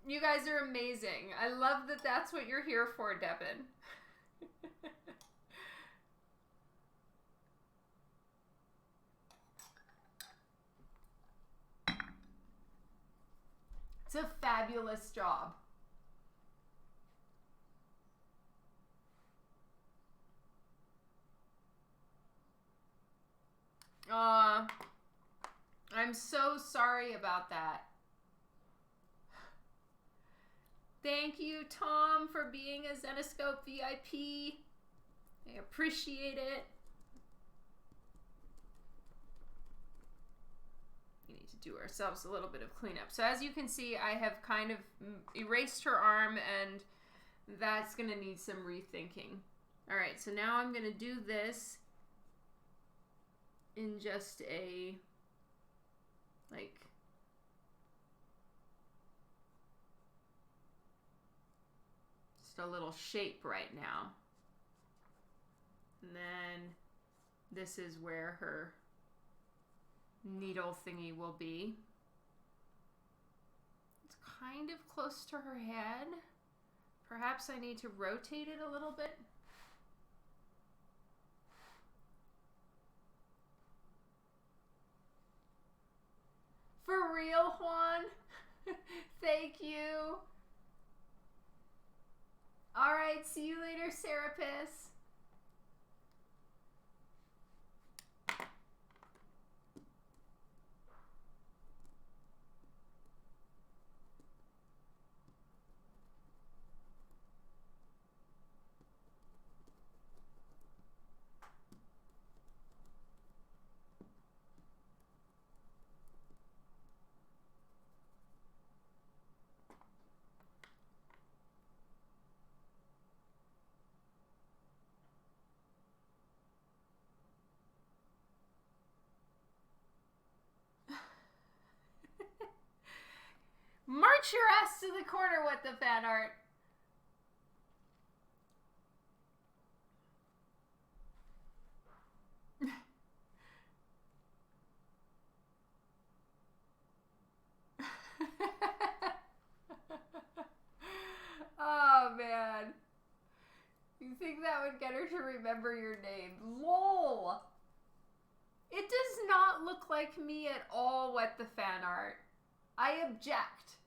You guys are amazing. I love that that's what you're here for, Devin. It's a fabulous job. I'm so sorry about that. Thank you, Tom, for being a Zenoscope VIP. I appreciate it. We need to do ourselves a little bit of cleanup. So as you can see, I have kind of erased her arm, and that's going to need some rethinking. All right, so now I'm going to do this in just a, like, just a little shape right now. And then this is where her needle thingy will be. It's kind of close to her head. Perhaps I need to rotate it a little bit. For real, Juan? Thank you. All right, see you later, Serapis. March your ass to the corner with the fan art. Oh, man. You think that would get her to remember your name? LOL! It does not look like me at all with the fan art. I object.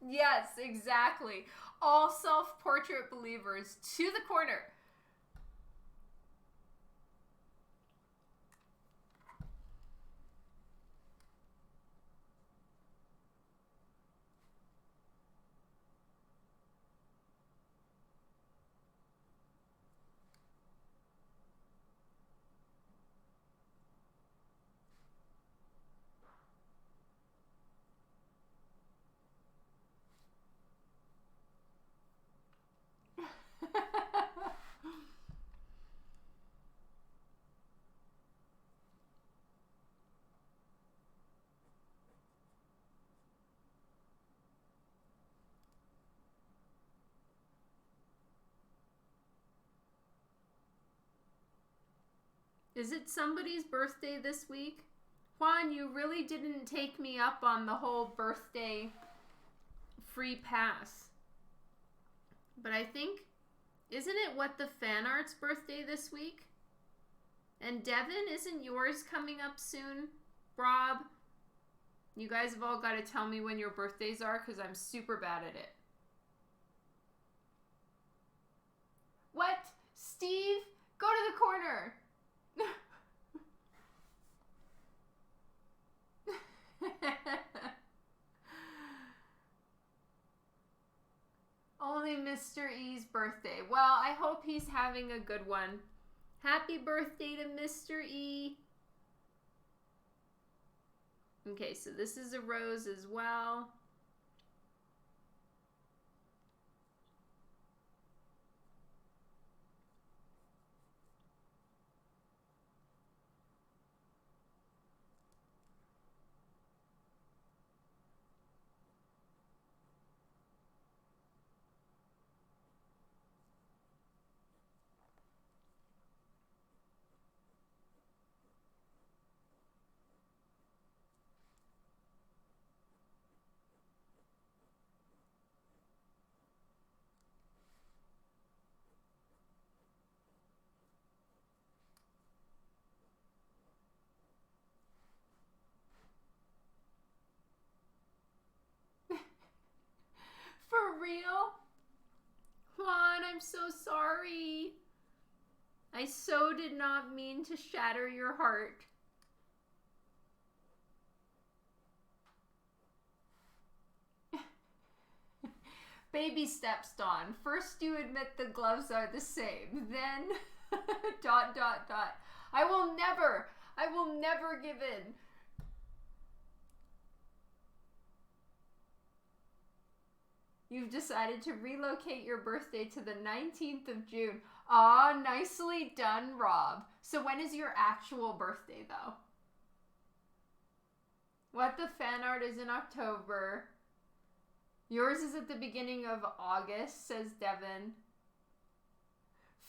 Yes, exactly. All self-portrait believers to the corner. Is it somebody's birthday this week? Juan, you really didn't take me up on the whole birthday free pass. But I think, isn't it What the Fan Art's birthday this week? And Devin, isn't yours coming up soon? Rob, you guys have all got to tell me when your birthdays are because I'm super bad at it. What? Steve, go to the corner. Only Mr. E's birthday. Well, I hope he's having a good one. Happy birthday to Mr. E. Okay, so this is a rose as well. For real? Juan, I'm so sorry. I so did not mean to shatter your heart. Baby steps, Dawn. First you admit the gloves are the same. Then, ... I will never give in. You've decided to relocate your birthday to the 19th of June. Aw, nicely done, Rob. So when is your actual birthday, though? What the Fan Art is in October. Yours is at the beginning of August, says Devin.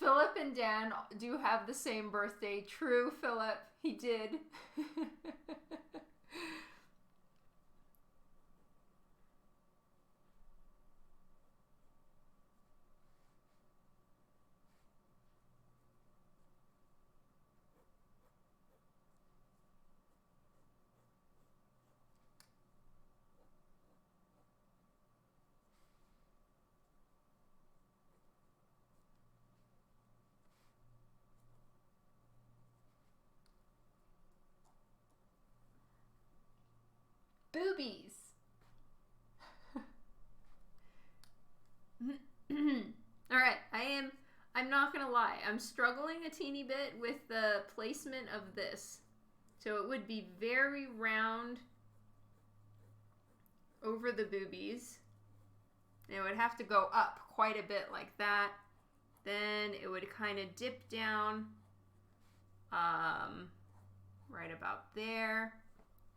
Philip and Dan do have the same birthday. True, Philip. He did. Boobies. Alright, I'm not gonna lie, I'm struggling a teeny bit with the placement of this. So it would be very round over the boobies. It would have to go up quite a bit like that. Then then it would kind of dip down right about there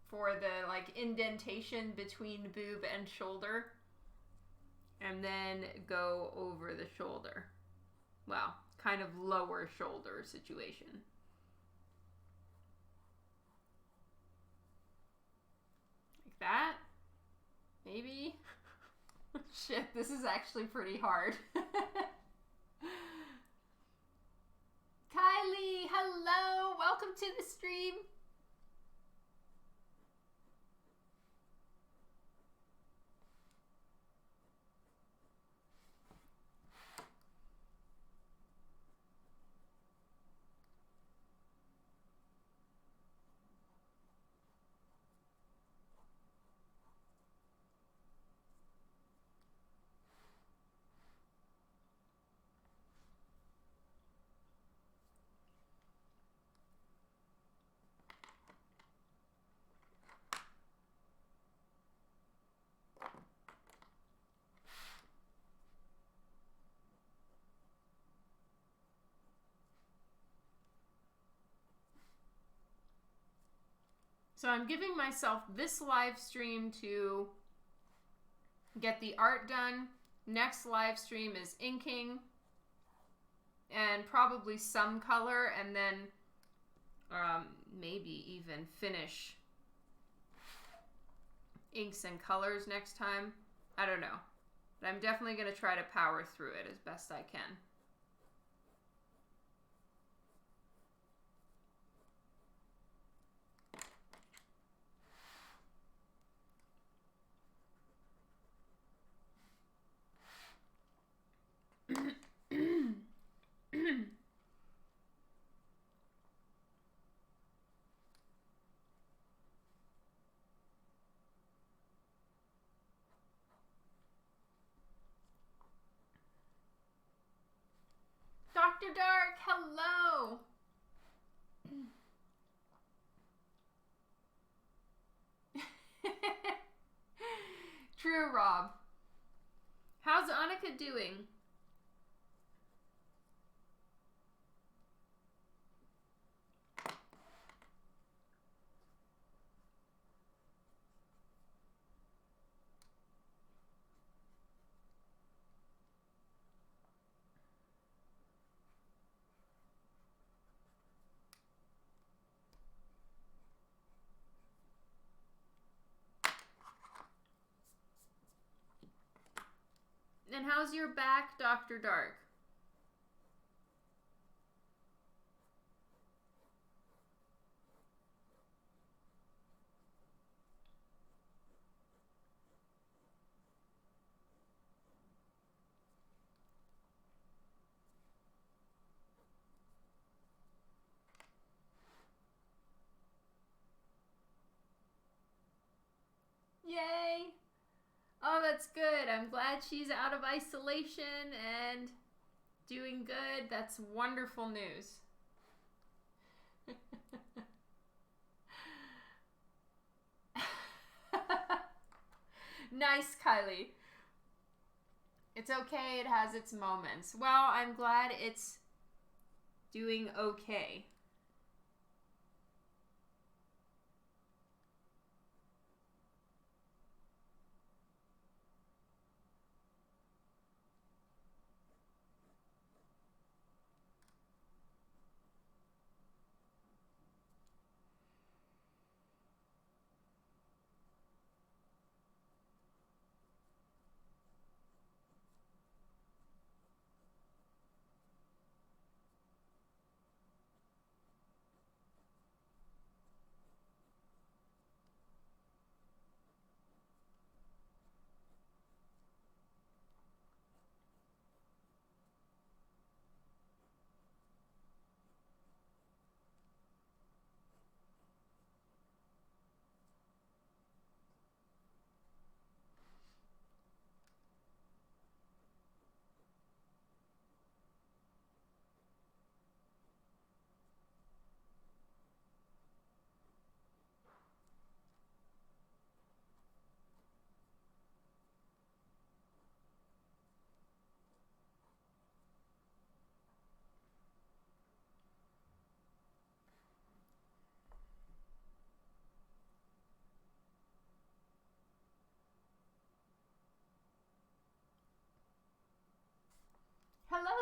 for the like indentation between boob and shoulder, and then go over the shoulder. Well, kind of lower shoulder situation. Like that. Maybe. Shit, this is actually pretty hard. Kylie, hello! Welcome to the stream! So I'm giving myself this live stream to get the art done. Next live stream is inking and probably some color, and then maybe even finish inks and colors next time. I don't know. But I'm definitely going to try to power through it as best I can. Dr. Dark, hello! True, Rob. How's Annika doing? And how's your back, Dr. Dark? Yay! Oh, that's good. I'm glad she's out of isolation and doing good. That's wonderful news. Nice, Kylie. It's okay. It has its moments. Well, I'm glad it's doing okay.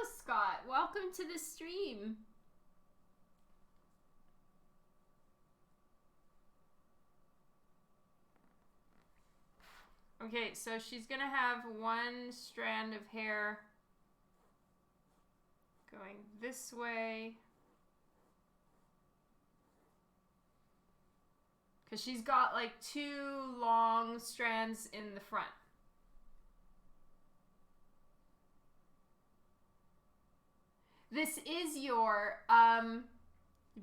Scott. Welcome to the stream. Okay, so she's gonna have one strand of hair going this way. Because she's got like 2 long strands in the front. This is your,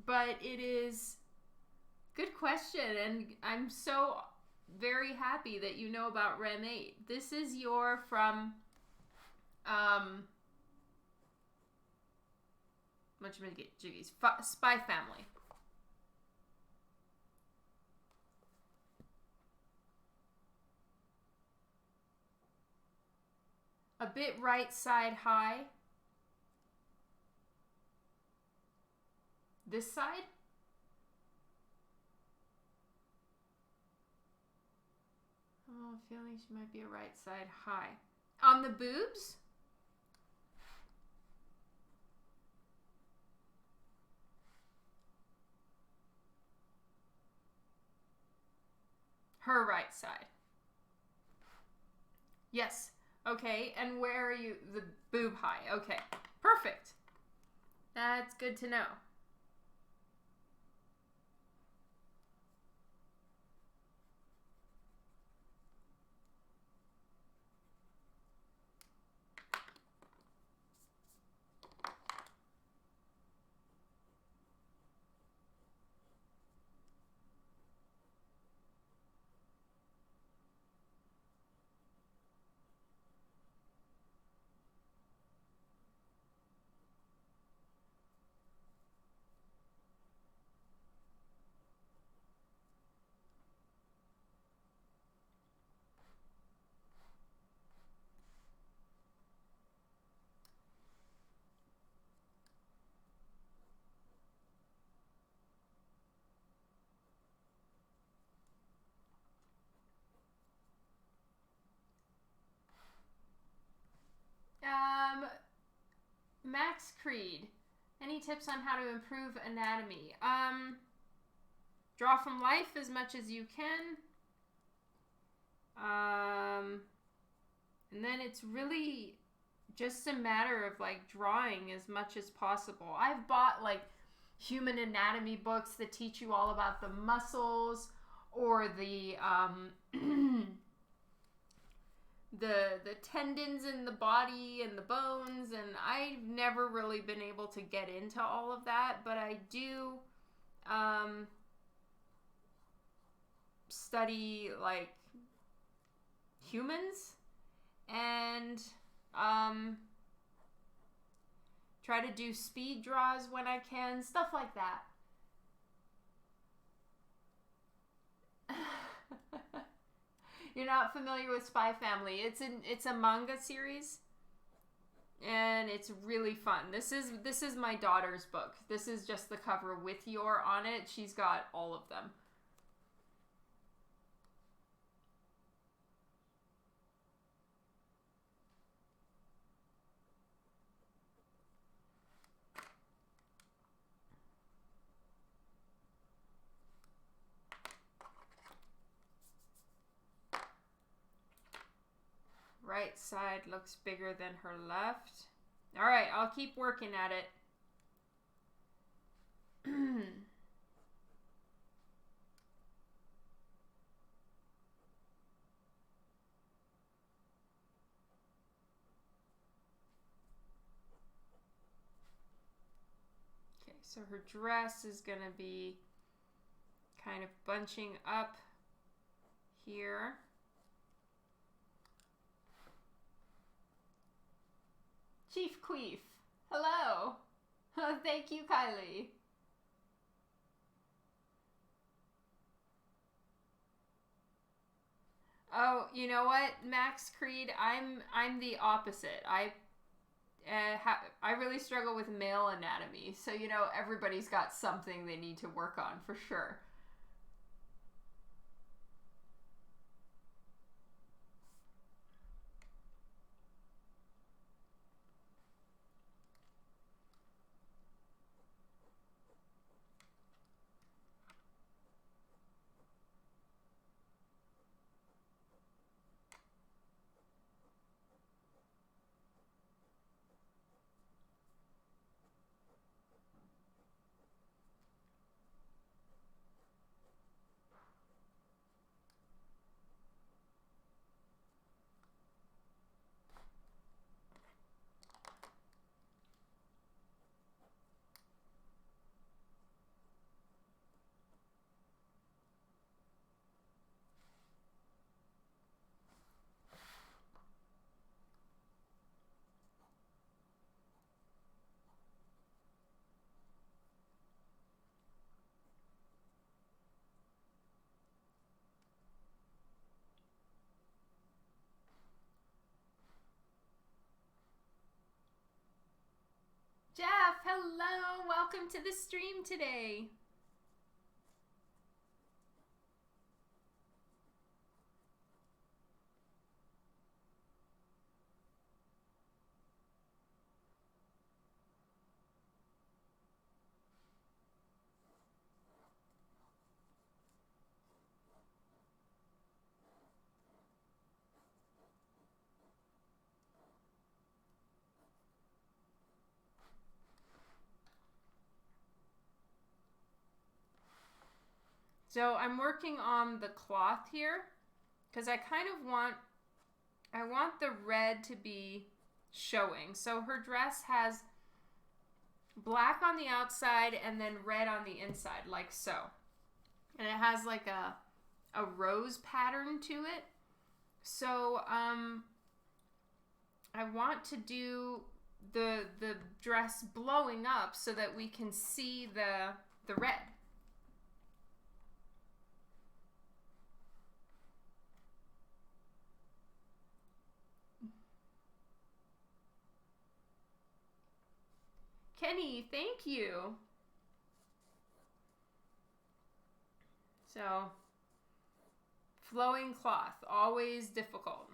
but it is, good question, and I'm so very happy that you know about Rem 8. This is your from, what you gonna get, Jiggies? Spy Family. A bit right side high. This side? Oh, feeling she might be a right side high. On the boobs? Her right side. Yes. Okay, and where are you? The boob high. Okay, perfect. That's good to know. Max Creed, any tips on how to improve anatomy? Draw from life as much as you can. And then it's really just a matter of like drawing as much as possible. I've bought like human anatomy books that teach you all about the muscles or the the tendons in the body and the bones, and I've never really been able to get into all of that, but I do study like humans and try to do speed draws when I can, stuff like that. You're not familiar with Spy Family. It's a manga series, and it's really fun. This is my daughter's book. This is just the cover with Yor on it. She's got all of them. Right side looks bigger than her left. All right, I'll keep working at it. Okay, so her dress is gonna be kind of bunching up here. Chief Queef, hello. Thank you, Kylie. Oh, you know what, Max Creed? I'm the opposite. I really struggle with male anatomy, so you know everybody's got something they need to work on for sure. Jeff, hello! Welcome to the stream today. So I'm working on the cloth here because I kind of want the red to be showing. So her dress has black on the outside and then red on the inside, like so. And it has like a rose pattern to it. So I want to do the dress blowing up so that we can see the red. Kenny, thank you. So, flowing cloth, always difficult.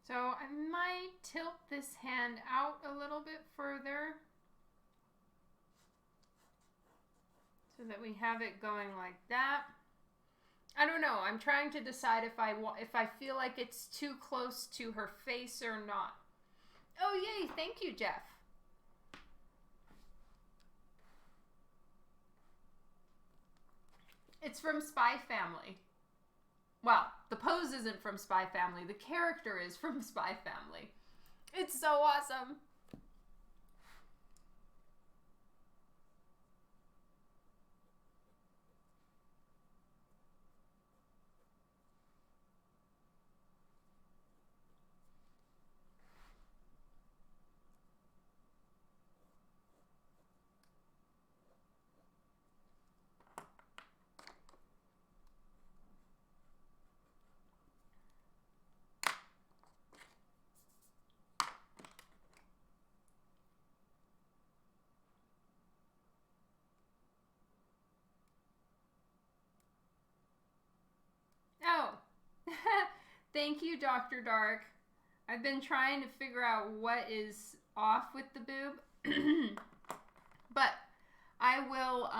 So I might tilt this hand out a little bit further so that we have it going like that. I don't know. I'm trying to decide if I feel like it's too close to her face or not. Oh, yay. Thank you, Jeff. It's from Spy Family. Well, the pose isn't from Spy Family. The character is from Spy Family. It's so awesome. Oh, thank you, Dr. Dark. I've been trying to figure out what is off with the boob. But I will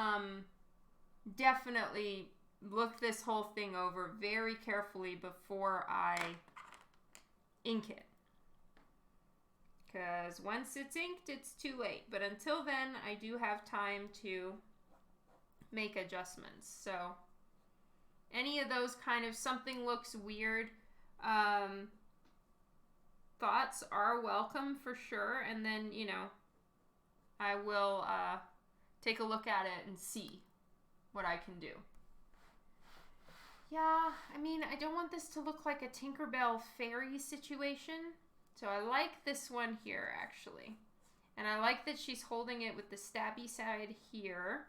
definitely look this whole thing over very carefully before I ink it. Because once it's inked, it's too late. But until then, I do have time to make adjustments. So any of those kind of something looks weird thoughts are welcome for sure. And then, you know, I will take a look at it and see what I can do. Yeah, I mean, I don't want this to look like a Tinkerbell fairy situation. So I like this one here, actually. And I like that she's holding it with the stabby side here.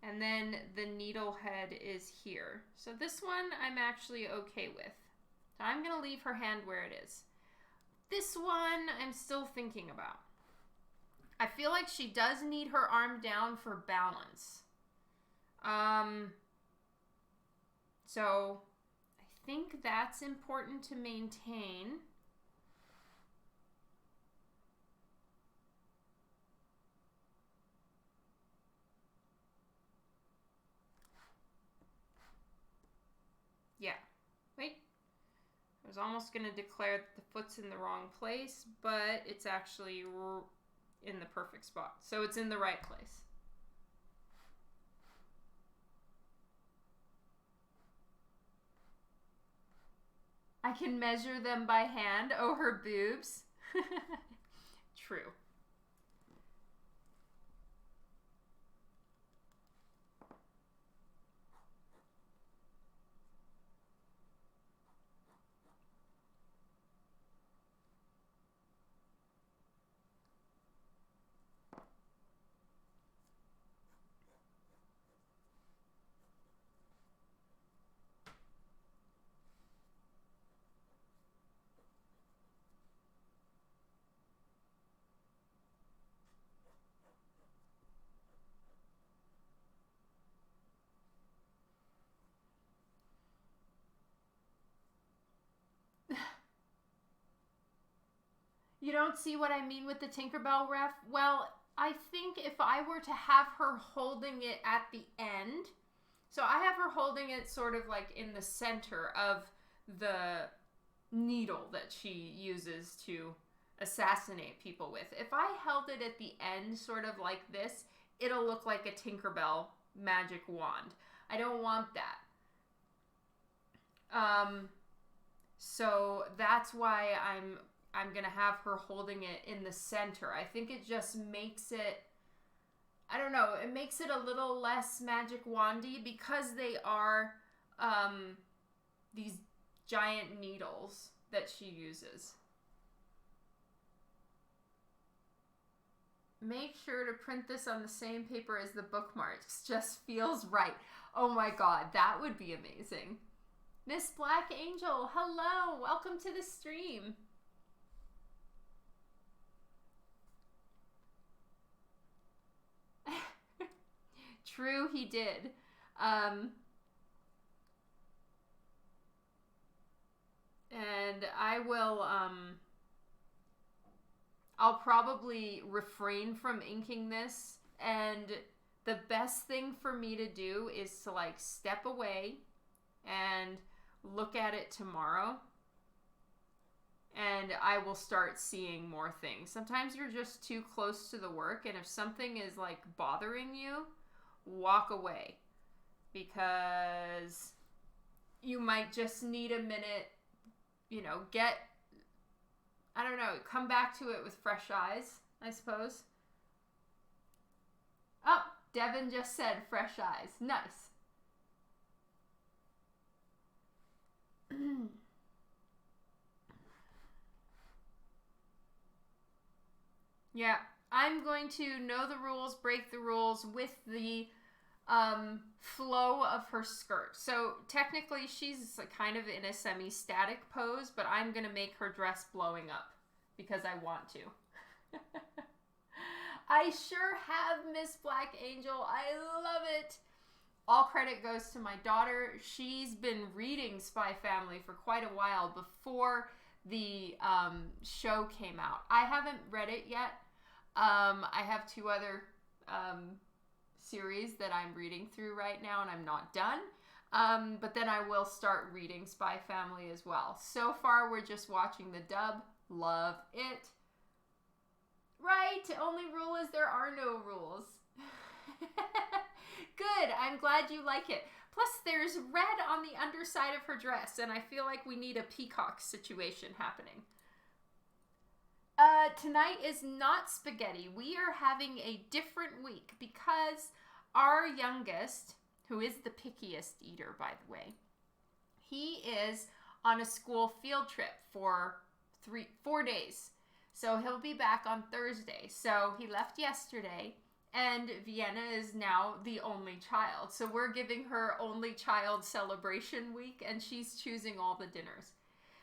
And then the needle head is here. So this one I'm actually okay with. So I'm going to leave her hand where it is. This one I'm still thinking about. I feel like she does need her arm down for balance. So I think that's important to maintain. Yeah. Wait. I was almost going to declare that the foot's in the wrong place, but it's actually in the perfect spot. So it's in the right place. I can measure them by hand. Oh, her boobs. True. You don't see what I mean with the Tinkerbell ref? Well, I think if I were to have her holding it at the end, so I have her holding it sort of like in the center of the needle that she uses to assassinate people with. If I held it at the end sort of like this, it'll look like a Tinkerbell magic wand. I don't want that. So that's why I'm gonna have her holding it in the center. I think it just makes it, I don't know, it makes it a little less magic wandy because they are these giant needles that she uses. Make sure to print this on the same paper as the bookmarks. Just feels right. Oh my god, that would be amazing. Miss Black Angel, hello, welcome to the stream. True, he did. And I will, I'll probably refrain from inking this, and the best thing for me to do is to like step away and look at it tomorrow, and I will start seeing more things. Sometimes you're just too close to the work, and if something is like bothering you, walk away, because you might just need a minute, you know, I don't know, come back to it with fresh eyes, I suppose. Oh, Devin just said fresh eyes. Nice. Yeah, I'm going to know the rules, break the rules with the flow of her skirt. So technically she's kind of in a semi-static pose, but I'm going to make her dress blowing up because I want to. I sure have, Miss Black Angel. I love it. All credit goes to my daughter. She's been reading Spy Family for quite a while before the show came out. I haven't read it yet. I have 2 other series that I'm reading through right now, and I'm not done. But then I will start reading Spy Family as well. So far, we're just watching the dub. Love it. Right, only rule is there are no rules. Good, I'm glad you like it. Plus, there's red on the underside of her dress, and I feel like we need a peacock situation happening. Tonight is not spaghetti. We are having a different week because our youngest, who is the pickiest eater, by the way, he is on a school field trip for 4 days. So he'll be back on Thursday. So he left yesterday, and Vienna is now the only child. So we're giving her only child celebration week, and she's choosing all the dinners.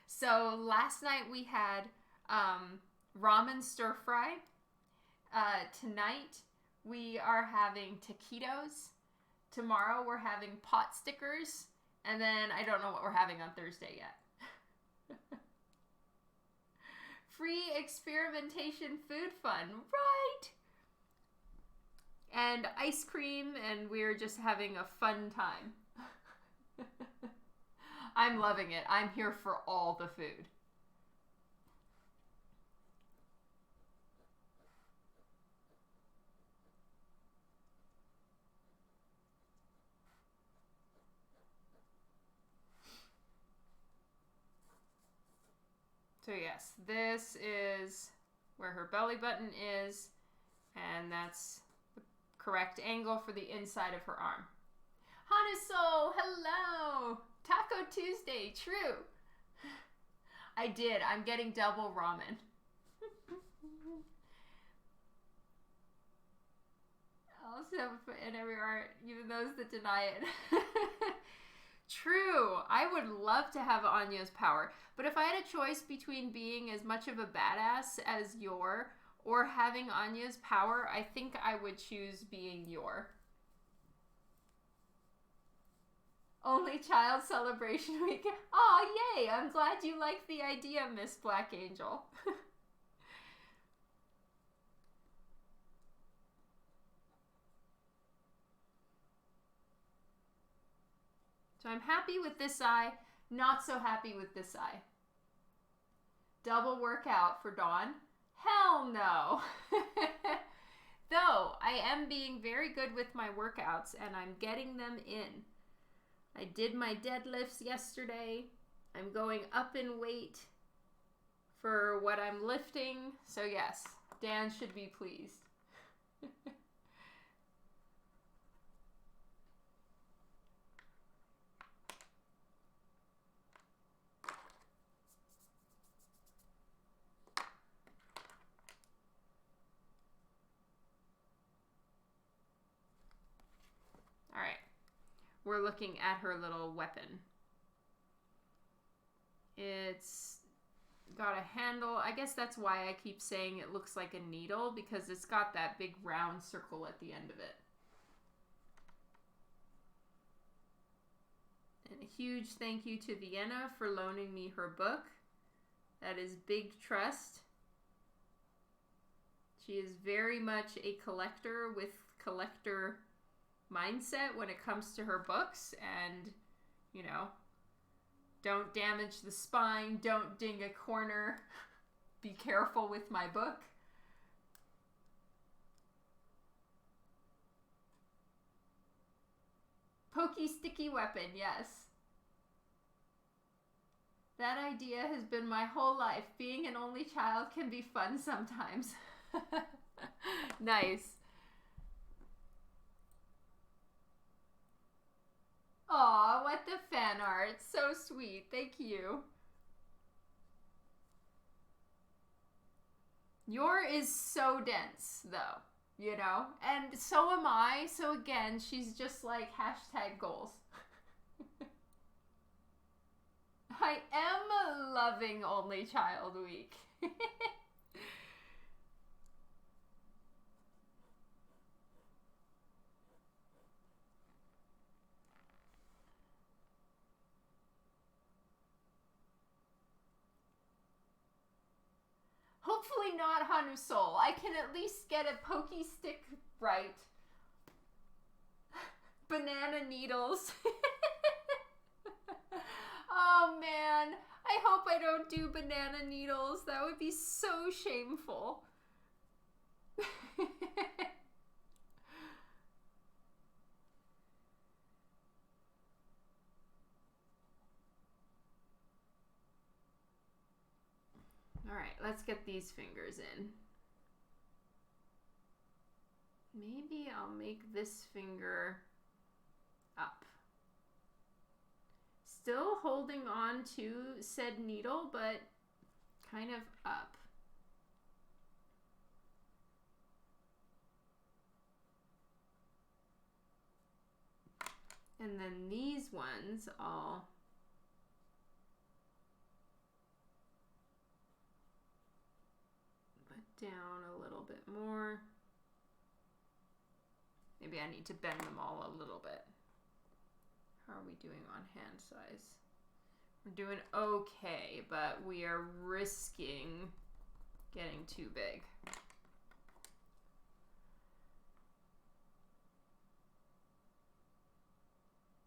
So last night we had ramen stir fry. Tonight we are having taquitos. Tomorrow we're having pot stickers. And then I don't know what we're having on Thursday yet. Free experimentation food fun, right? And ice cream, and we're just having a fun time. I'm loving it. I'm here for all the food. So yes, this is where her belly button is, and that's the correct angle for the inside of her arm. Hanaso, hello! Taco Tuesday, true. I did. I'm getting double ramen. Also, and everywhere, even those that deny it. True. I would love to have Anya's power, but if I had a choice between being as much of a badass as Yor or having Anya's power, I think I would choose being Yor. Only child celebration week. Aw, yay! I'm glad you like the idea, Miss Black Angel. So I'm happy with this eye, not so happy with this eye. Double workout for Dawn? Hell no! Though, I am being very good with my workouts and I'm getting them in. I did my deadlifts yesterday. I'm going up in weight for what I'm lifting. So yes, Dan should be pleased. All right. We're looking at her little weapon. It's got a handle. I guess that's why I keep saying it looks like a needle, because it's got that big round circle at the end of it. And a huge thank you to Vienna for loaning me her book. That is big trust. She is very much a collector with collector mindset when it comes to her books, and you know, don't damage the spine, don't ding a corner, be careful with my book. Pokey sticky weapon, yes. That idea has been my whole life. Being an only child can be fun sometimes. Nice. Aw, what the fan art. So sweet. Thank you. Yor is so dense, though, you know? And so am I. So again, she's just like #goals. I am loving Only Child Week. Hopefully not Hanusol. I can at least get a pokey stick right. Banana needles. Oh man, I hope I don't do banana needles. That would be so shameful. All right, let's get these fingers in. Maybe I'll make this finger up. Still holding on to said needle, but kind of up. And then these ones I'll put down a little bit more. Maybe I need to bend them all a little bit. How are we doing on hand size? We're doing okay, but we are risking getting too big.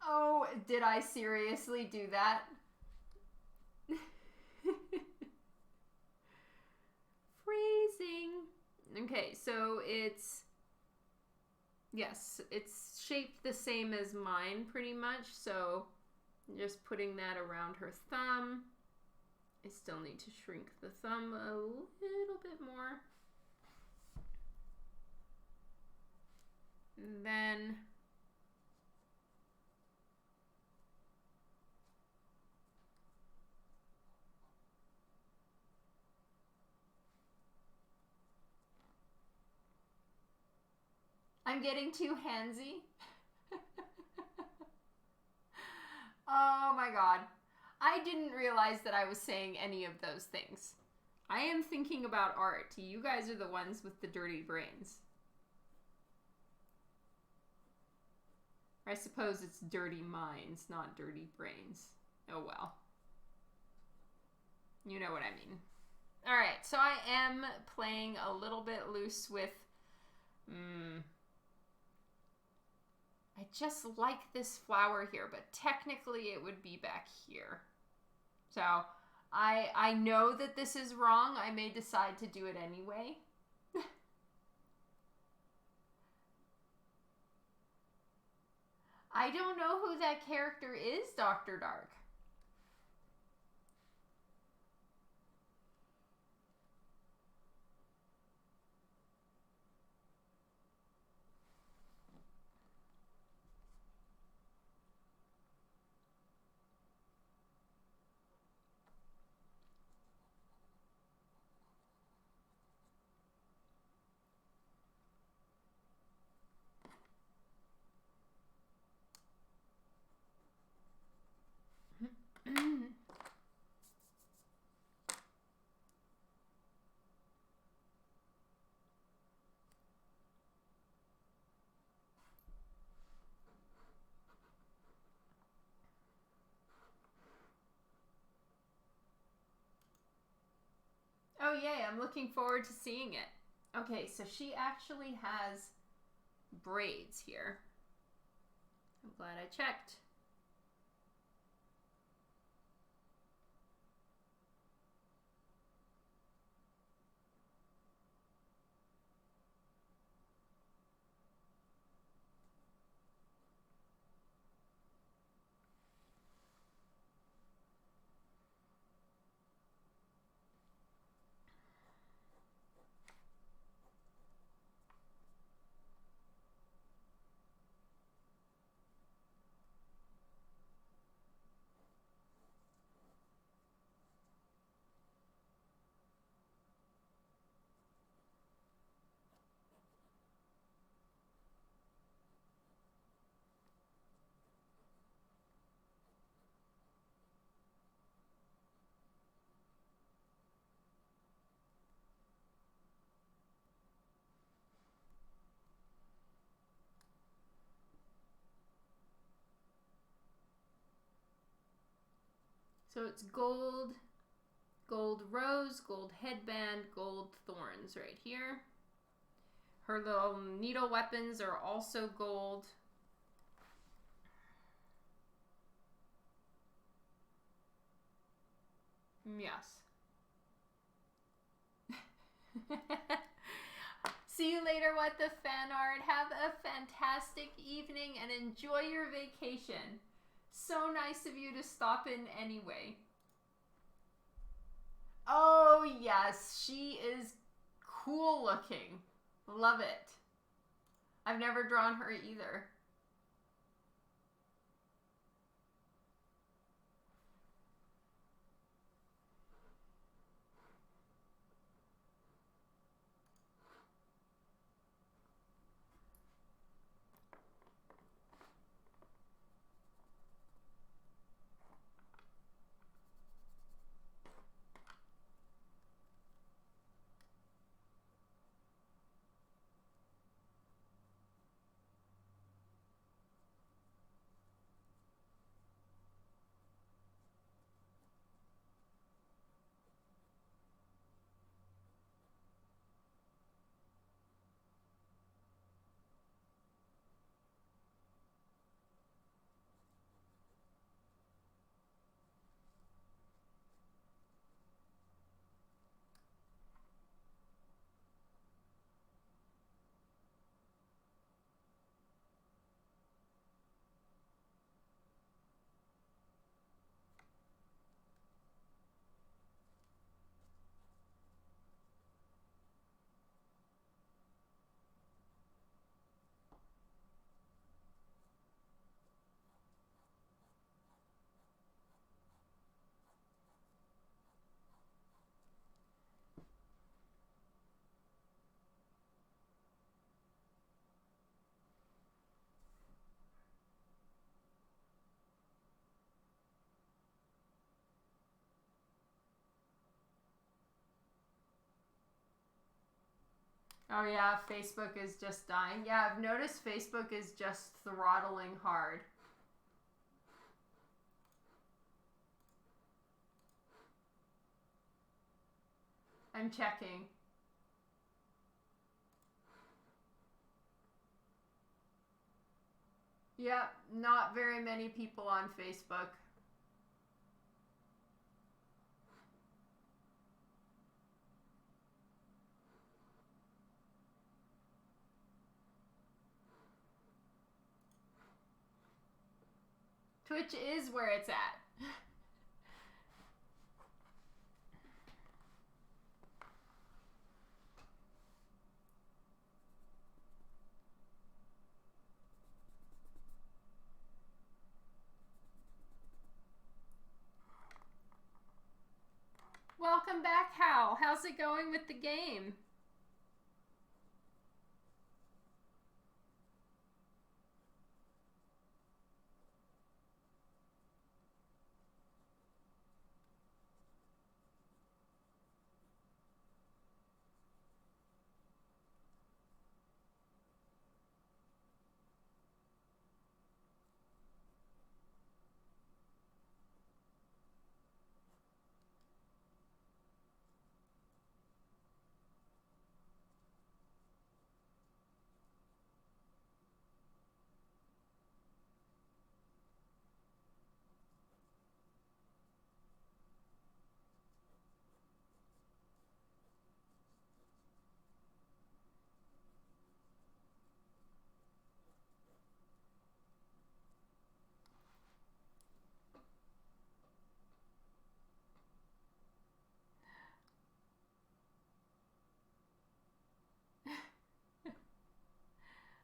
Oh, did I seriously do that? Freezing. Okay, so it's, yes, it's shaped the same as mine pretty much, so just putting that around her thumb. I still need to shrink the thumb a little bit more. And then I'm getting too handsy. Oh my god. I didn't realize that I was saying any of those things. I am thinking about art. You guys are the ones with the dirty brains. I suppose it's dirty minds, not dirty brains. Oh well. You know what I mean. Alright, so I am playing a little bit loose with... I just like this flower here, but technically it would be back here. So I know that this is wrong. I may decide to do it anyway. I don't know who that character is, Dr. Dark. Oh yay, I'm looking forward to seeing it. Okay, so she actually has braids here. I'm glad I checked. So it's gold, gold rose, gold headband, gold thorns right here. Her little needle weapons are also gold. Yes. See you later, What the Fan Art. Have a fantastic evening and enjoy your vacation. So nice of you to stop in anyway. Oh, yes. She is cool looking. Love it. I've never drawn her either. Oh yeah, Facebook is just dying. Yeah, I've noticed Facebook is just throttling hard. I'm checking. Yep, not very many people on Facebook. Twitch is where it's at. Welcome back, Hal. How's it going with the game?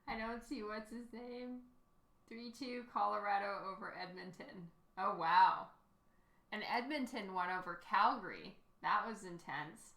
I don't see what's his name. 3-2 Colorado over Edmonton. Oh, wow. And Edmonton won over Calgary. That was intense.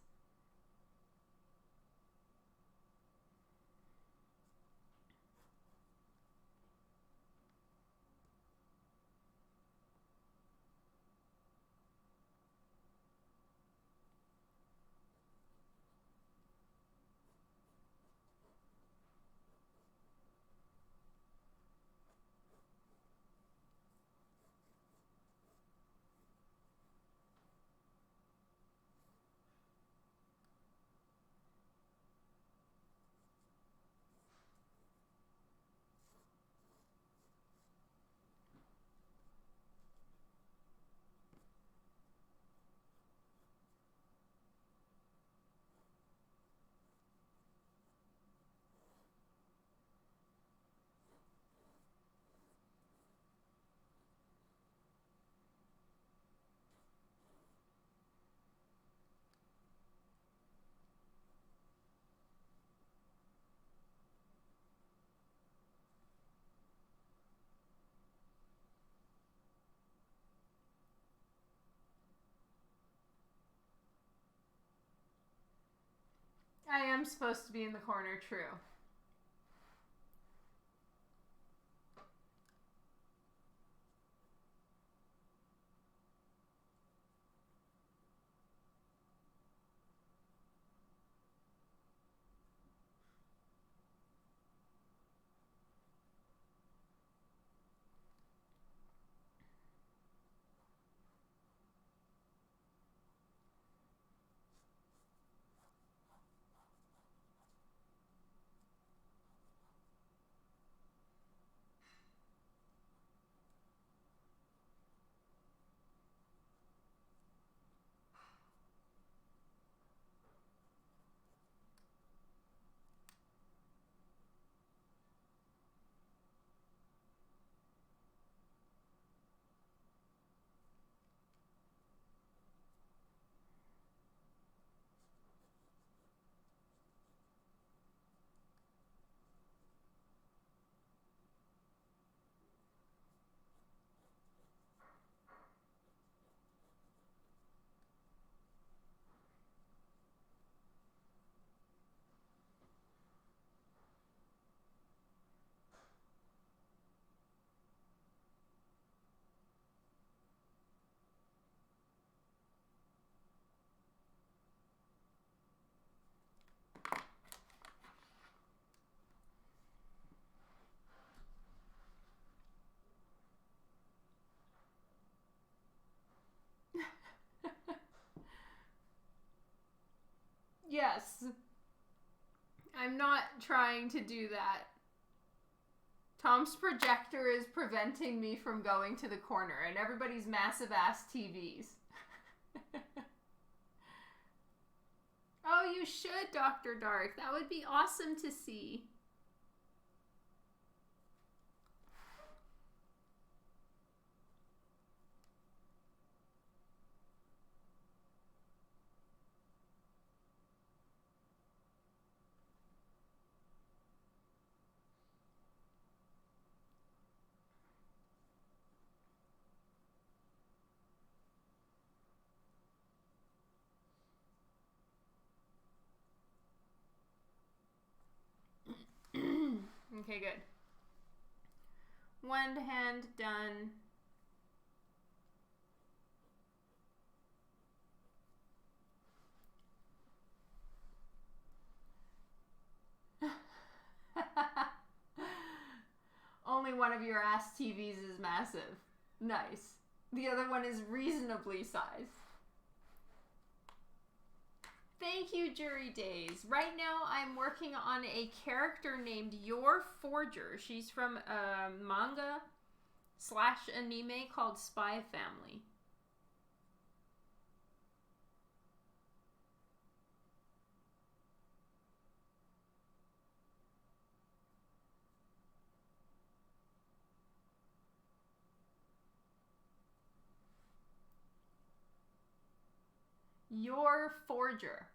I am supposed to be in the corner, true. Yes. I'm not trying to do that. Tom's projector is preventing me from going to the corner and everybody's massive ass TVs. Oh, you should, Dr. Dark. That would be awesome to see. Okay, good. One hand done. Only one of your ass TVs is massive. Nice. The other one is reasonably sized. Thank you, Jury Days. Right now, I'm working on a character named Your Forger. She's from a manga/anime called Spy Family. Your Forger.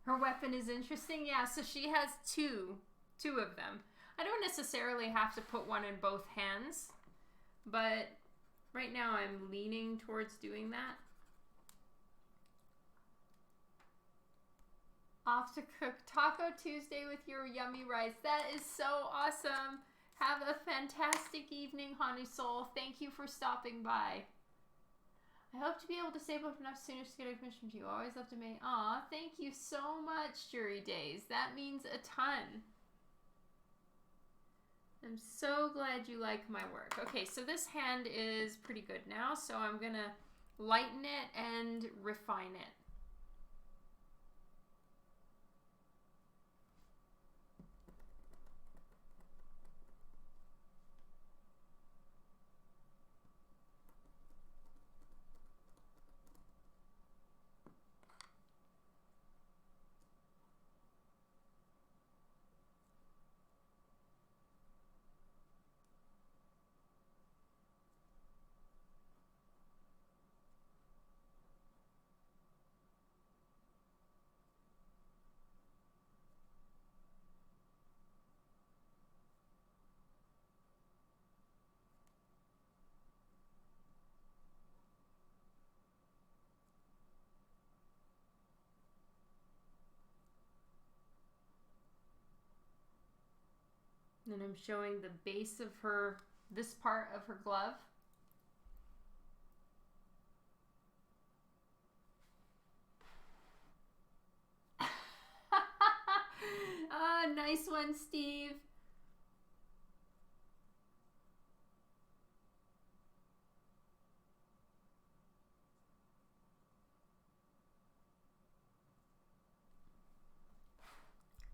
Her weapon is interesting. Yeah, so she has two of them. I don't necessarily have to put one in both hands, but right now I'm leaning towards doing that. Off to cook Taco Tuesday with your yummy rice. That is so awesome. Have a fantastic evening, Honey Soul. Thank you for stopping by. I hope to be able to save up enough sooner to get a commission to you. Always love to make. Aw, thank you so much, Jury Days. That means a ton. I'm so glad you like my work. Okay, so this hand is pretty good now, so I'm gonna lighten it and refine it. And I'm showing the base of her, this part of her glove. Ah, nice one, Steve.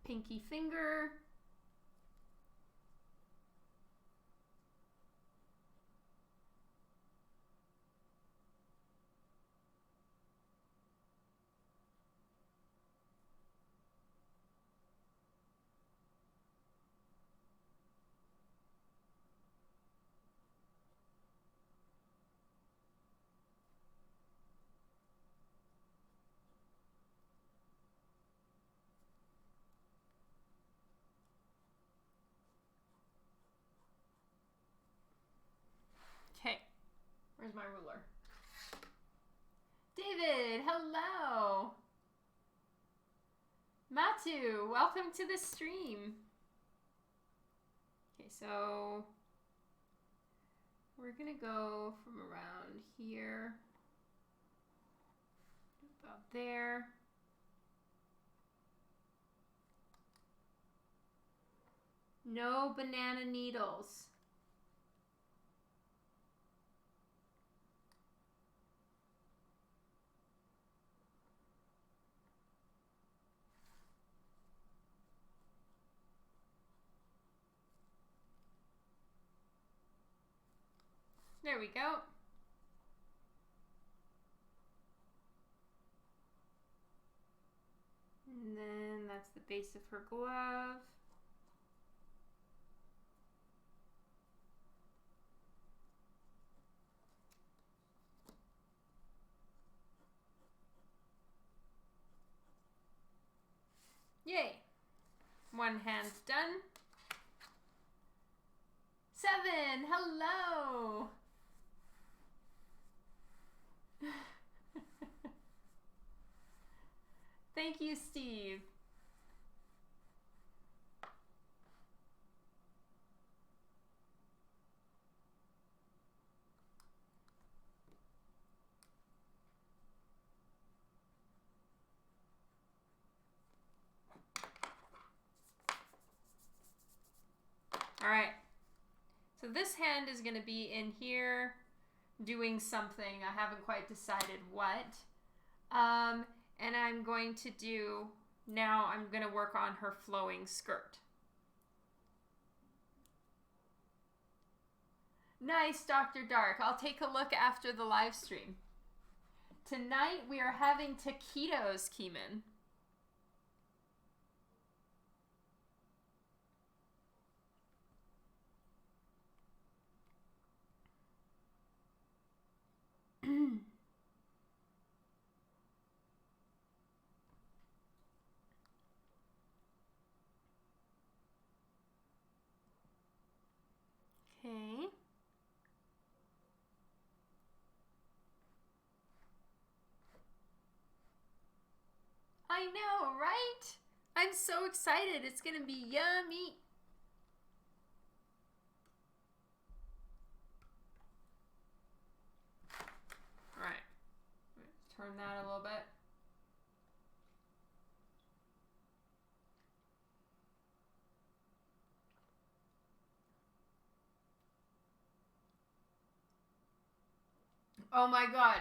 Pinky finger. Okay, where's my ruler? David, hello. Matu, welcome to the stream. Okay, so we're gonna go from around here, about there. No banana needles. There we go. And then that's the base of her glove. Yay! One hand's done. 7, hello! Thank you, Steve. All right. So this hand is going to be in here doing something. I haven't quite decided what. And I'm going to do, now I'm going to work on her flowing skirt. Nice, Dr. Dark. I'll take a look after the live stream. Tonight we are having taquitos, Keeman. Okay. I know, right? I'm so excited. It's going to be yummy. All right. Let's turn that a little bit. Oh my God.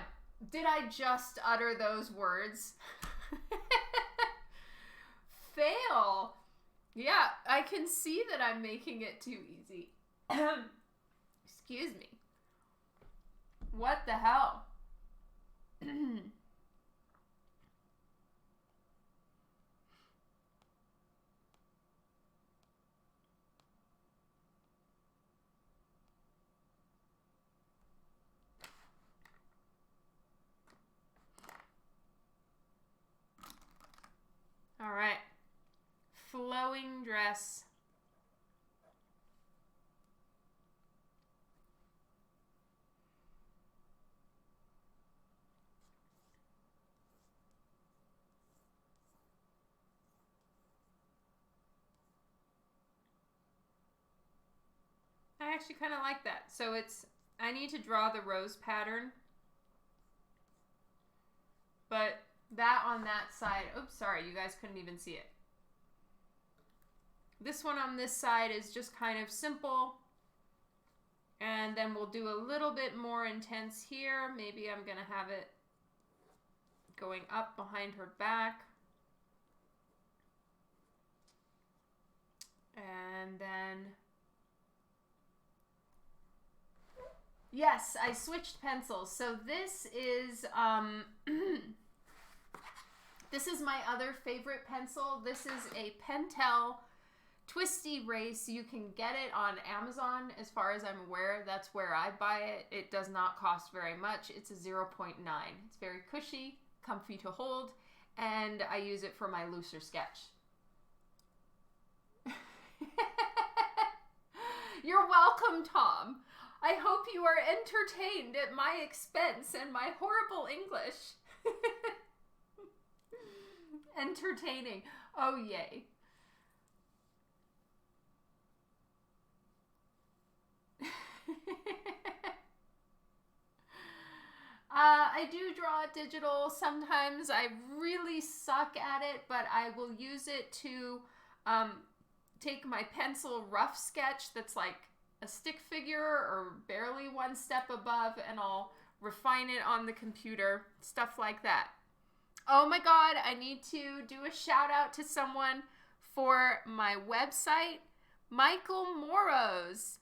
Did I just utter those words? Fail. Yeah, I can see that I'm making it too easy. Excuse me. What the hell? All right. Flowing dress. actually kind of like that. So I need to draw the rose pattern. But that on that side, oops, sorry, you guys couldn't even see it. This one on this side is just kind of simple. And then we'll do a little bit more intense here. Maybe I'm going to have it going up behind her back. And then, yes, I switched pencils. So this is, this is my other favorite pencil. This is a Pentel Twisty Race. You can get it on Amazon, as far as I'm aware. That's where I buy it. It does not cost very much. It's a 0.9. It's very cushy, comfy to hold, and I use it for my looser sketch. You're welcome, Tom. I hope you are entertained at my expense and my horrible English. Entertaining. Oh, yay. I do draw digital. Sometimes I really suck at it, but I will use it to take my pencil rough sketch that's like a stick figure or barely one step above, and I'll refine it on the computer, stuff like that. Oh my God, I need to do a shout out to someone for my website, Michael Moros.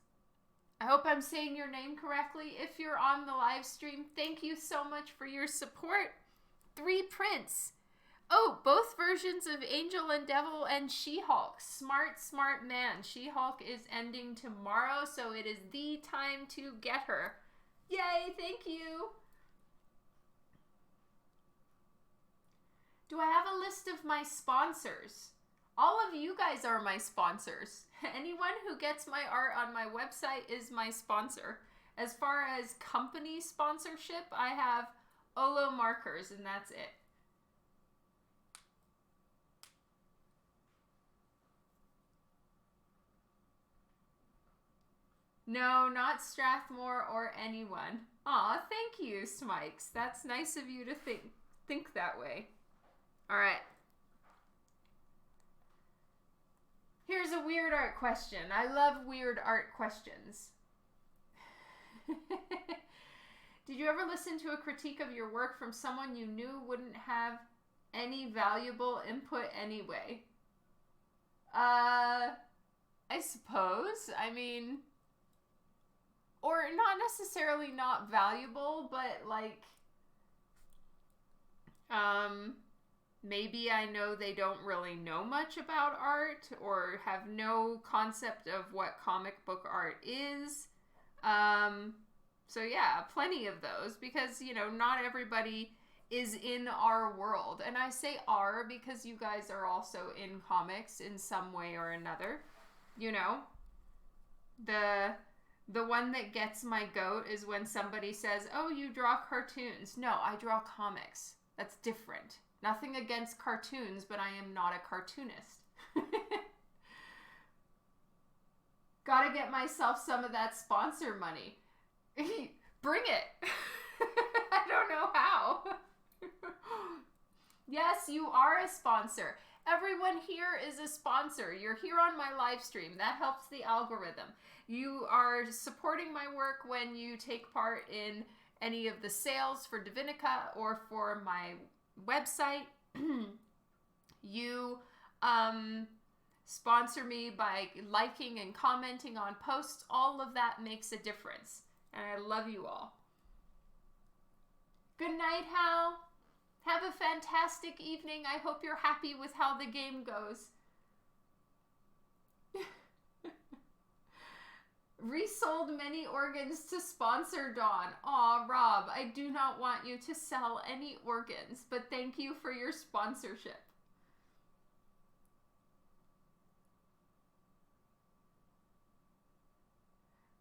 I hope I'm saying your name correctly. If you're on the live stream, thank you so much for your support. 3 prints. Oh, both versions of Angel and Devil and She-Hulk. Smart, smart man. She-Hulk is ending tomorrow, so it is the time to get her. Yay, thank you. Do I have a list of my sponsors? All of you guys are my sponsors. Anyone who gets my art on my website is my sponsor. As far as company sponsorship, I have Olo Markers, and that's it. No, not Strathmore or anyone. Aw, thank you, SPYxFAMILY. That's nice of you to think that way. All right. Here's a weird art question. I love weird art questions. Did you ever listen to a critique of your work from someone you knew wouldn't have any valuable input anyway? I suppose. I mean, or not necessarily not valuable, but like, maybe I know they don't really know much about art or have no concept of what comic book art is. So yeah, plenty of those, because, you know, not everybody is in our world. And I say our because you guys are also in comics in some way or another. You know, the one that gets my goat is when somebody says, oh, you draw cartoons. No, I draw comics. That's different. Nothing against cartoons, but I am not a cartoonist. Gotta get myself some of that sponsor money. Bring it. I don't know how. Yes, you are a sponsor. Everyone here is a sponsor. You're here on my live stream. That helps the algorithm. You are supporting my work when you take part in any of the sales for Divinica or for my website. You sponsor me by liking and commenting on posts. All of that makes a difference. And I love you all. Good night, Hal. Have a fantastic evening. I hope you're happy with how the game goes. Resold many organs to sponsor Dawn. Aw, Rob, I do not want you to sell any organs, but thank you for your sponsorship.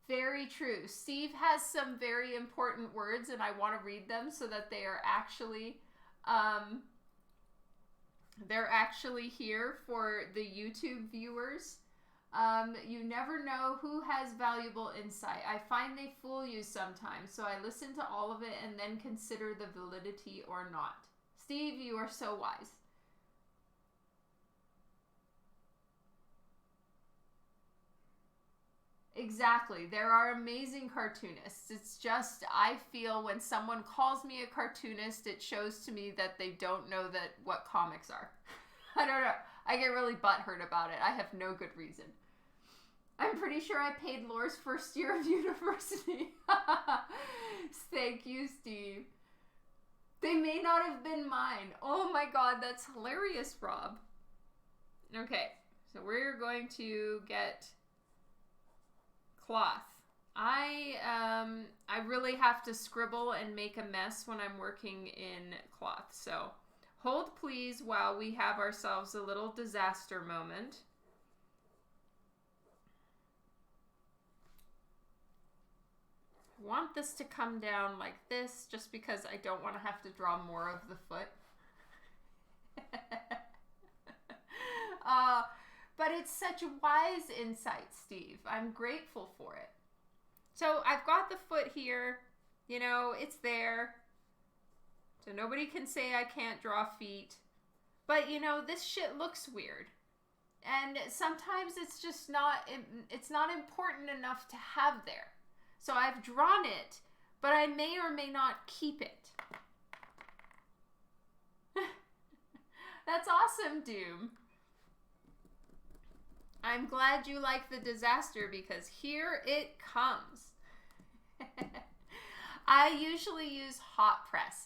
Very true. Steve has some very important words, and I want to read them so that they are actually, they're actually here for the YouTube viewers. You never know who has valuable insight. I find they fool you sometimes, so I listen to all of it and then consider the validity or not. Steve, you are so wise. Exactly. There are amazing cartoonists. It's just, I feel when someone calls me a cartoonist, it shows to me that they don't know what comics are. I don't know. I get really butthurt about it. I have no good reason. I'm pretty sure I paid Laura's first year of university. Thank you, Steve. They may not have been mine. Oh my god, that's hilarious, Rob. Okay, so we're going to get cloth. I really have to scribble and make a mess when I'm working in cloth. So hold please while we have ourselves a little disaster moment. I want this to come down like this just because I don't want to have to draw more of the foot. But it's such wise insight, Steve. I'm grateful for it. So I've got the foot here. You know, it's there. So nobody can say I can't draw feet. But, you know, this shit looks weird. And sometimes it's just it's not important enough to have there. So I've drawn it, but I may or may not keep it. That's awesome, Doom. I'm glad you like the disaster because here it comes. I usually use hot press.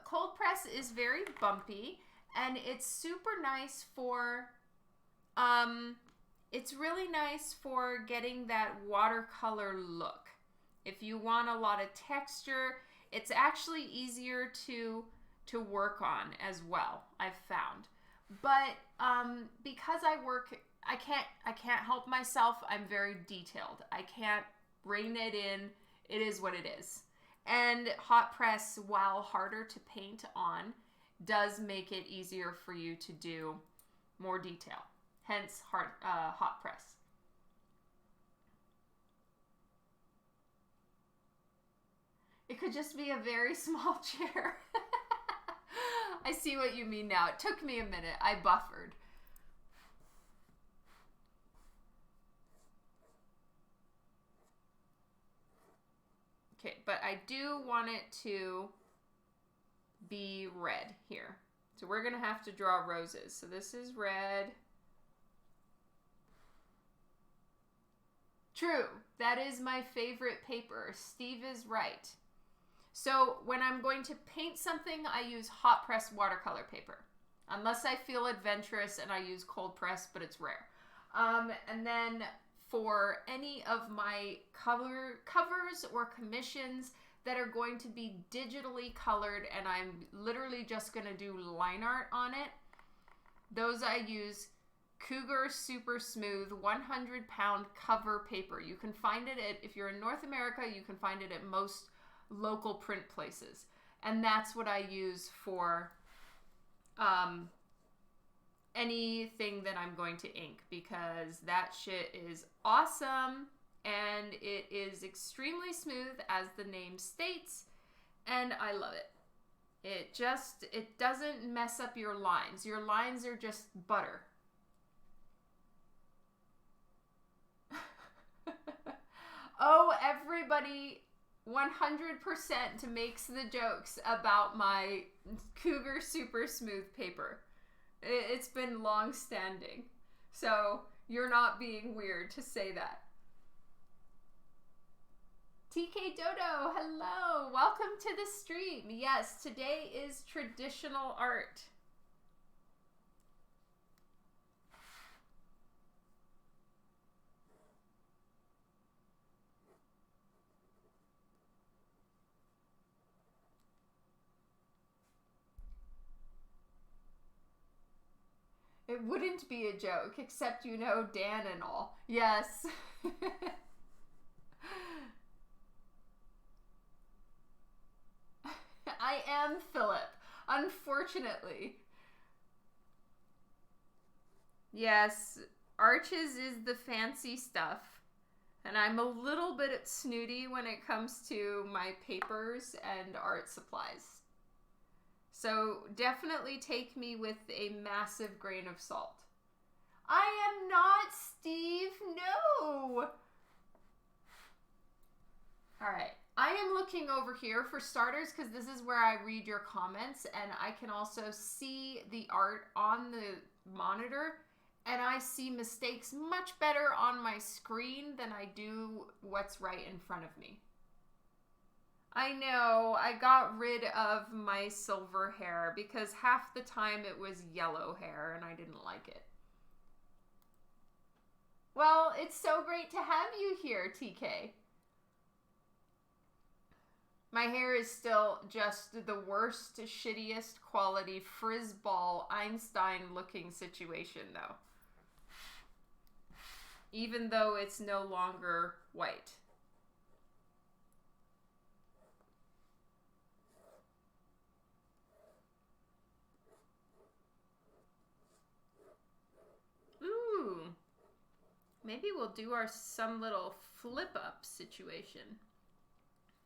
Cold press is very bumpy and it's super nice for, it's really nice for getting that watercolor look. If you want a lot of texture, it's actually easier to work on as well, I've found. But because I can't help myself. I'm very detailed. I can't rein it in. It is what it is. And hot press, while harder to paint on, does make it easier for you to do more detail. Hence, hot press. It could just be a very small chair. I see what you mean now. It took me a minute. I buffered. Okay, but I do want it to be red here. So we're going to have to draw roses. So this is red. True. That is my favorite paper. Steve is right. So when I'm going to paint something, I use hot press watercolor paper. Unless I feel adventurous and I use cold press, but it's rare. And then for any of my covers or commissions that are going to be digitally colored and I'm literally just going to do line art on it, those I use Cougar Super Smooth 100-pound cover paper. You can find it if you're in North America, you can find it at most local print places. And that's what I use for anything that I'm going to ink, because that shit is awesome and it is extremely smooth, as the name states, and I love it. It doesn't mess up your lines. Your lines are just butter. Oh, everybody 100% makes the jokes about my Cougar Super Smooth paper. It's been long standing. So you're not being weird to say that. TK Dodo, hello. Welcome to the stream. Yes, today is traditional art. It wouldn't be a joke, except you know Dan and all. Yes. I am Philip, unfortunately. Yes, Arches is the fancy stuff. And I'm a little bit snooty when it comes to my papers and art supplies. So definitely take me with a massive grain of salt. I am not, Steve. No. All right. I am looking over here for starters because this is where I read your comments, and I can also see the art on the monitor, and I see mistakes much better on my screen than I do what's right in front of me. I know, I got rid of my silver hair because half the time it was yellow hair and I didn't like it. Well, it's so great to have you here, TK. My hair is still just the worst, shittiest quality frizzball Einstein looking situation though. Even though it's no longer white. Ooh. Maybe we'll do some little flip up situation.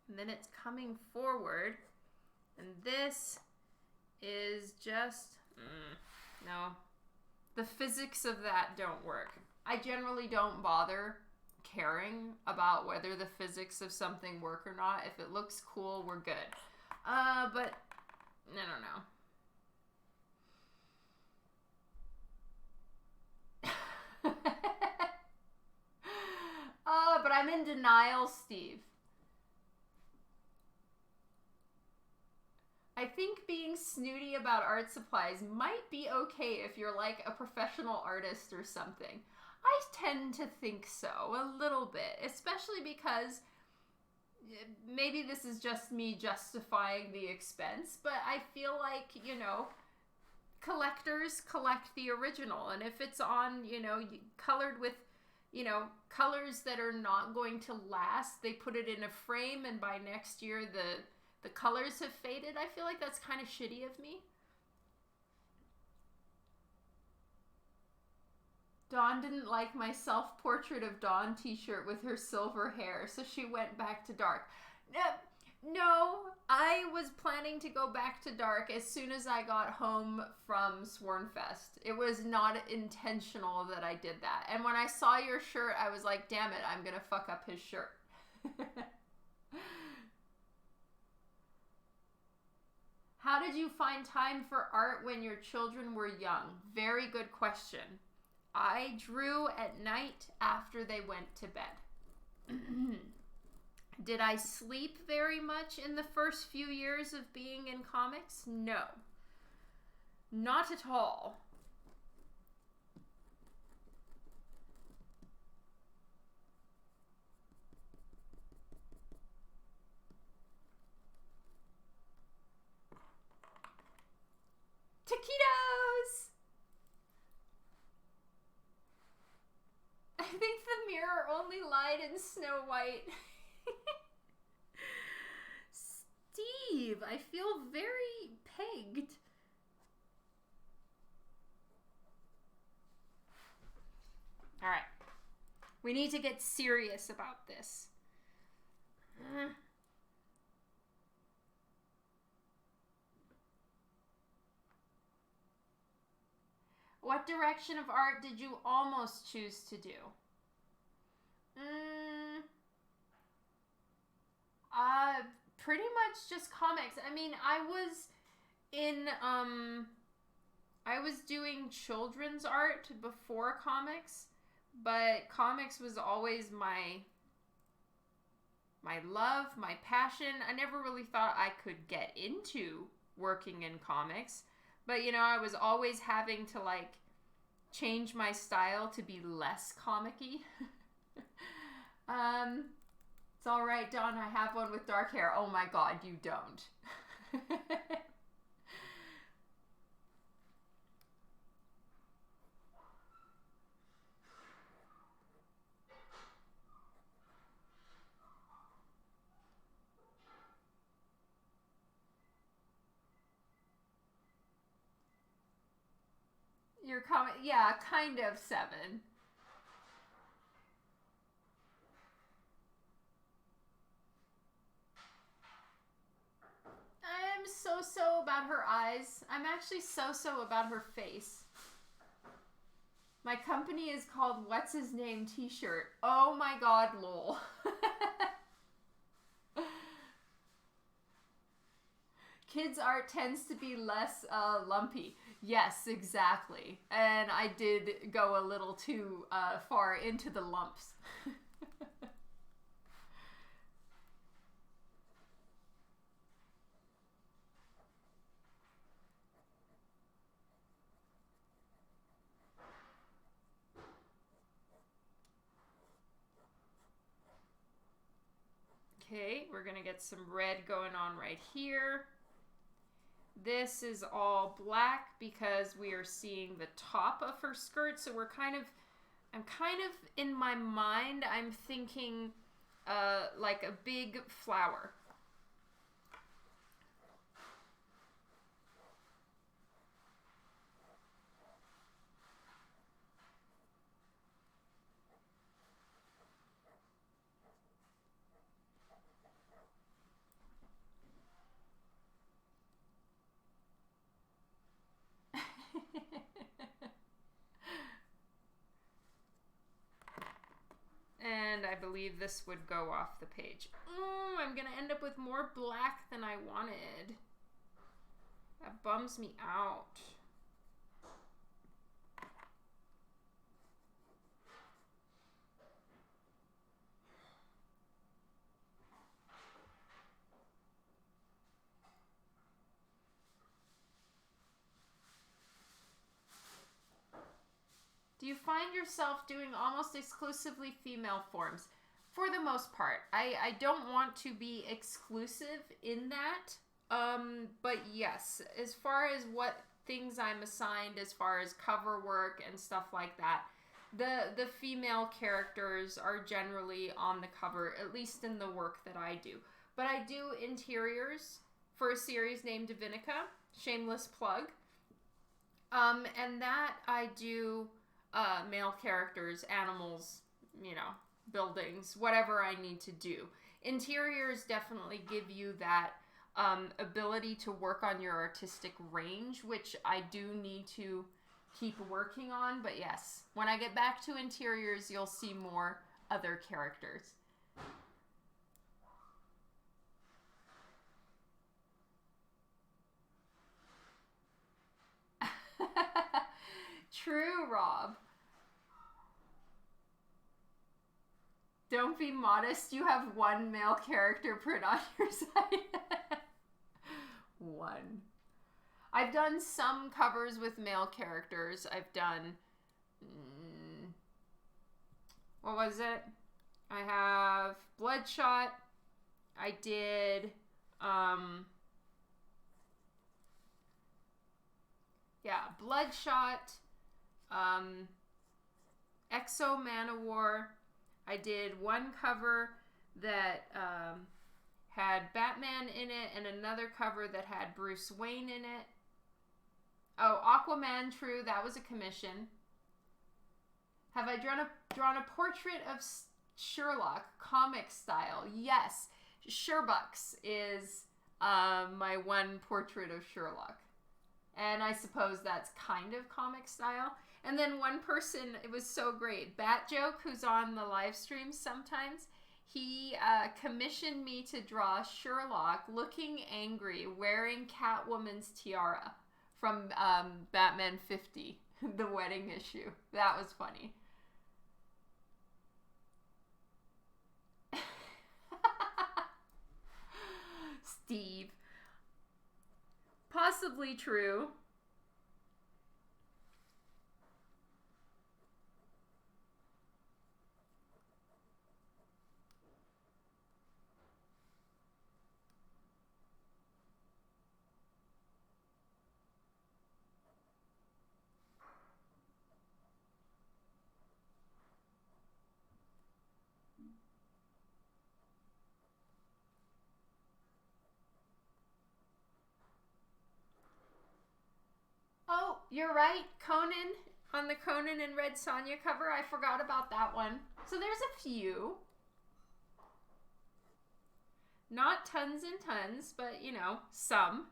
And then it's coming forward. And this is just, no. The physics of that don't work. I generally don't bother caring about whether the physics of something work or not. If it looks cool, we're good. But I don't know. But I'm in denial, Steve. I think being snooty about art supplies might be okay if you're like a professional artist or something. I tend to think so, a little bit, especially because maybe this is just me justifying the expense, but I feel like, you know, collectors collect the original, and if it's on, you know, colored with, you know, colors that are not going to last, they put it in a frame, and by next year the colors have faded. I feel like that's kind of shitty of me. Dawn didn't like my self-portrait of Dawn t-shirt with her silver hair, so she went back to dark. No, I was planning to go back to dark as soon as I got home from Swornfest. It was not intentional that I did that. And when I saw your shirt, I was like, damn it, I'm gonna fuck up his shirt. How did you find time for art when your children were young? Very good question. I drew at night after they went to bed. Did I sleep very much in the first few years of being in comics? No. Not at all. Taquitos! I think the mirror only lied in Snow White. Steve, I feel very pegged. All right. We need to get serious about this. What direction of art did you almost choose to do? Pretty much just comics. I mean, I was doing children's art before comics, but comics was always my love, my passion. I never really thought I could get into working in comics, but you know, I was always having to like change my style to be less comic-y. It's all right, Dawn. I have one with dark hair. Oh my God, you don't. Your comment, yeah, kind of 7. so-so about her eyes. I'm actually so-so about her face. My company is called What's His Name T-shirt. Oh my god, lol. Kids' art tends to be less lumpy. Yes, exactly. And I did go a little too far into the lumps. Okay, we're gonna get some red going on right here. This is all black because we are seeing the top of her skirt, so I'm kind of, in my mind, I'm thinking like a big flower. And I believe this would go off the page. I'm gonna end up with more black than I wanted. That bums me out. Do you find yourself doing almost exclusively female forms? For the most part. I don't want to be exclusive in that. But yes, as far as what things I'm assigned, as far as cover work and stuff like that, the female characters are generally on the cover, at least in the work that I do. But I do interiors for a series named Divinica, shameless plug. And that I do male characters, animals, you know, buildings, whatever I need to do. Interiors definitely give you that ability to work on your artistic range, which I do need to keep working on. But yes, when I get back to interiors, you'll see more other characters. True, Rob. Don't be modest. You have one male character print on your site. One. I've done some covers with male characters. I've done... what was it? I have Bloodshot. I did... Bloodshot. Exo Manowar. I did one cover that had Batman in it and another cover that had Bruce Wayne in it. Oh, Aquaman, true. That was a commission. Have I drawn a portrait of Sherlock, comic style? Yes. Sherbucks is my one portrait of Sherlock. And I suppose that's kind of comic style. And then one person, it was so great, Bat Joke, who's on the live streams sometimes, he commissioned me to draw Sherlock looking angry, wearing Catwoman's tiara from Batman 50, the wedding issue. That was funny. Steve. Possibly true. Oh, you're right. Conan, on the Conan and Red Sonja cover. I forgot about that one. So there's a few. Not tons and tons, but, you know, some.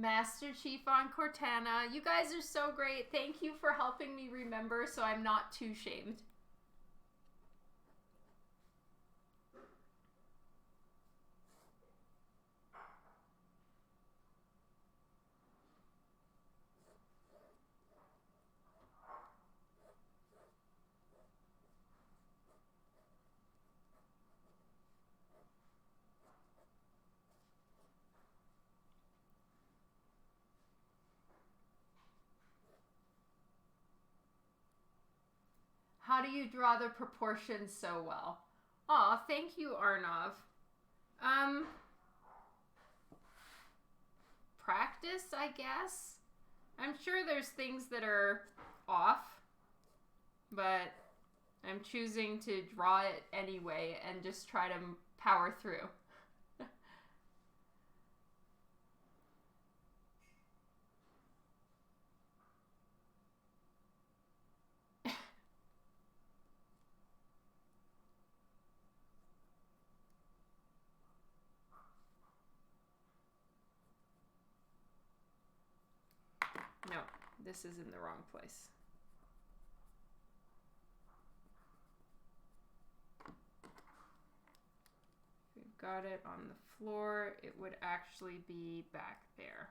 Master Chief on Cortana. You guys are so great. Thank you for helping me remember so I'm not too shamed. How do you draw the proportions so well? Aw, thank you, Arnav. Practice, I guess. I'm sure there's things that are off, but I'm choosing to draw it anyway and just try to power through. No, this is in the wrong place. If we've got it on the floor, it would actually be back there.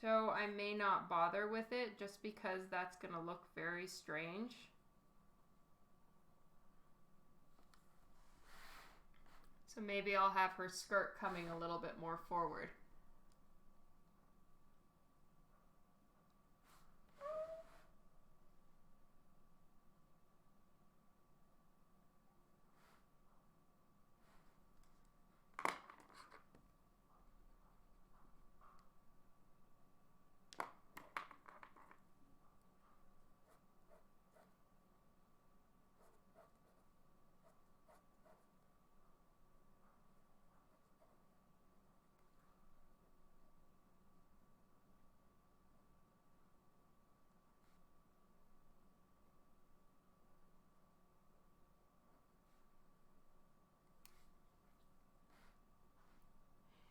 So I may not bother with it just because that's going to look very strange. So maybe I'll have her skirt coming a little bit more forward.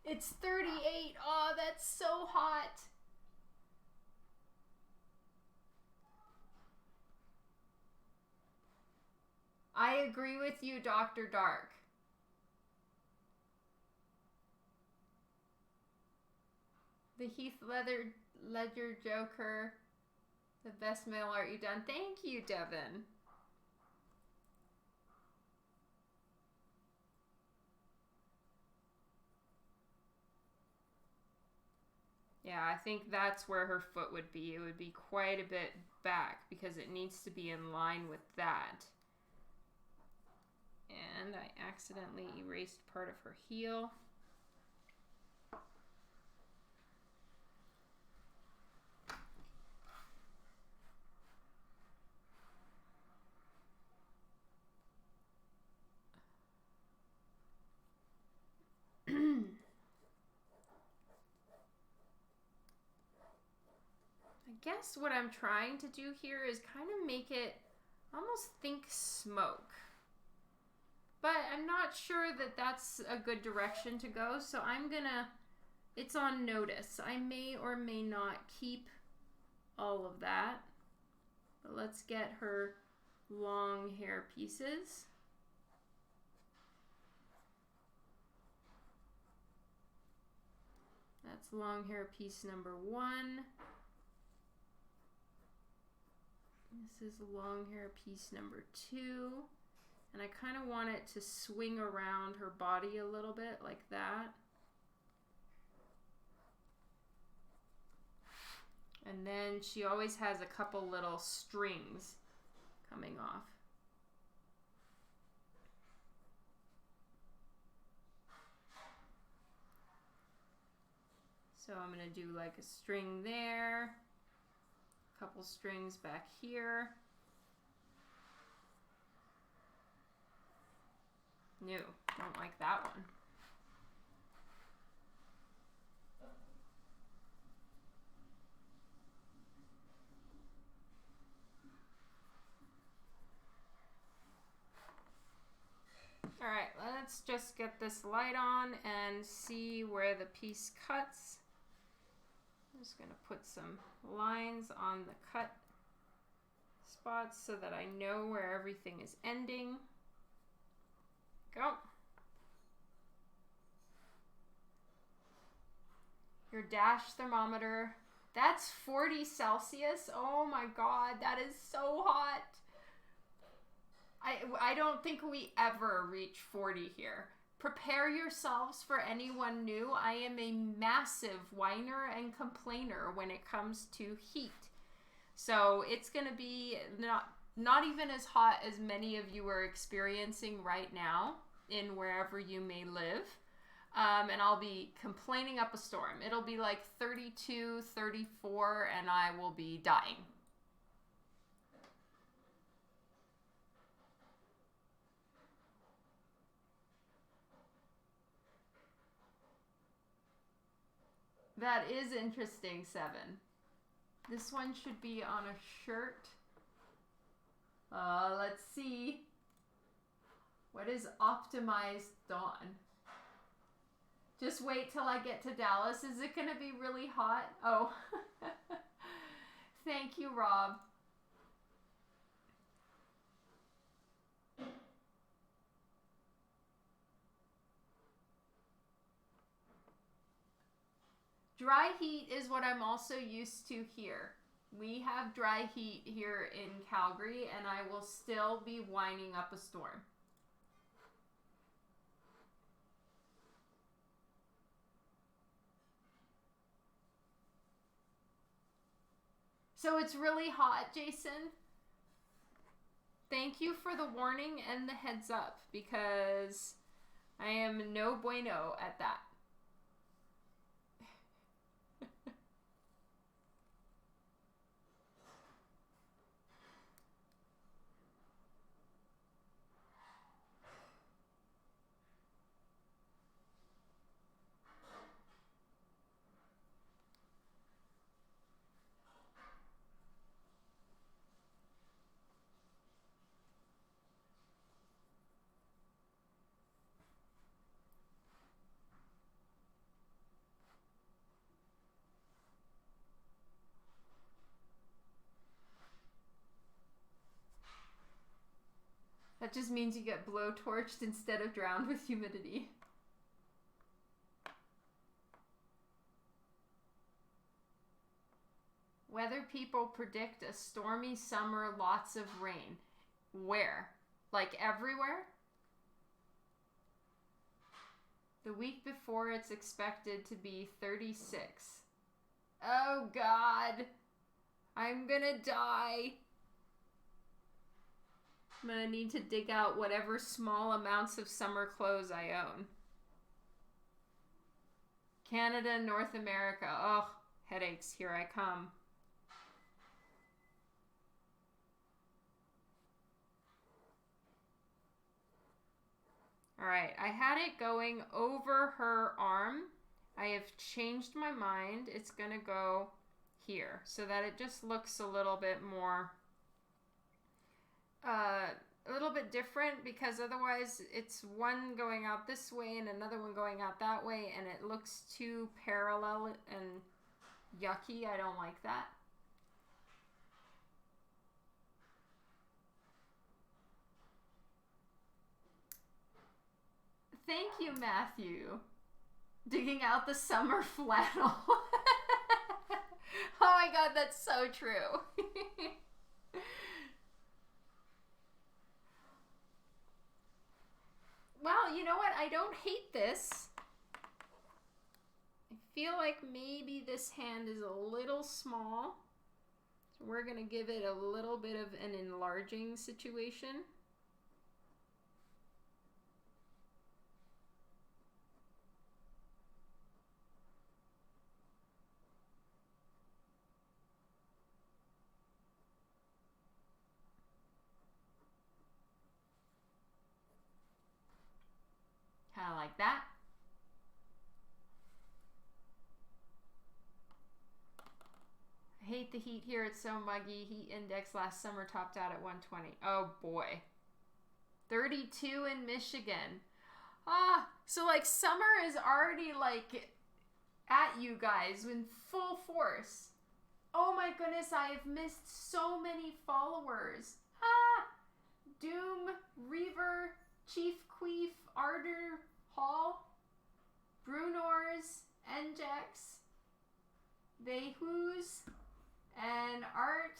It's 38. Oh, that's so hot. I agree with you, Dr. Dark. The Heath Ledger Joker. The best mail art you've done. Thank you, Devin. Yeah, I think that's where her foot would be. It would be quite a bit back because it needs to be in line with that. And I accidentally erased part of her heel. I guess what I'm trying to do here is kind of make it almost think smoke. But I'm not sure that that's a good direction to go, so I'm gonna, it's on notice. I may or may not keep all of that. But let's get her long hair pieces. That's long hair piece number 1. This is long hair piece number 2. And I kind of want it to swing around her body a little bit like that. And then she always has a couple little strings coming off. So I'm going to do like a string there, a couple strings back here. No, don't like that one. All right, let's just get this light on and see where the piece cuts. I'm just gonna put some lines on the cut spots so that I know where everything is ending. Go. Your dash thermometer, that's 40 Celsius. Oh my God, that is so hot. I don't think we ever reach 40 here. Prepare yourselves for anyone new. I am a massive whiner and complainer when it comes to heat. So it's going to be not even as hot as many of you are experiencing right now in wherever you may live. And I'll be complaining up a storm. It'll be like 32, 34, and I will be dying. That is interesting, 7. This one should be on a shirt. Let's see. What is optimized dawn? Just wait till I get to Dallas. Is it going to be really hot? Oh, thank you, Rob. Dry heat is what I'm also used to here. We have dry heat here in Calgary, and I will still be winding up a storm. So it's really hot, Jason. Thank you for the warning and the heads up, because I am no bueno at that. That just means you get blowtorched instead of drowned with humidity. Weather people predict a stormy summer, lots of rain. Where? Like everywhere? The week before it's expected to be 36. Oh God. I'm gonna die. I'm gonna need to dig out whatever small amounts of summer clothes I own. Canada, North America. Oh, headaches, here I come. All right, I had it going over her arm. I have changed my mind. It's gonna go here so that it just looks a little bit more a little bit different, because otherwise it's one going out this way and another one going out that way, and it looks too parallel and yucky. I don't like that. Thank you, Matthew. Digging out the summer flannel. Oh my God, that's so true. Well, you know what? I don't hate this. I feel like maybe this hand is a little small. So we're going to give it a little bit of an enlarging situation. Kind of like that. I hate the heat here. It's so muggy. Heat index last summer topped out at 120. Oh boy. 32 in Michigan. So like summer is already like at you guys in full force. Oh my goodness, I have missed so many followers. Doom, Reaver, Chief Queef, Ardor, Hall, Brunors, Njex, Vehus, and Art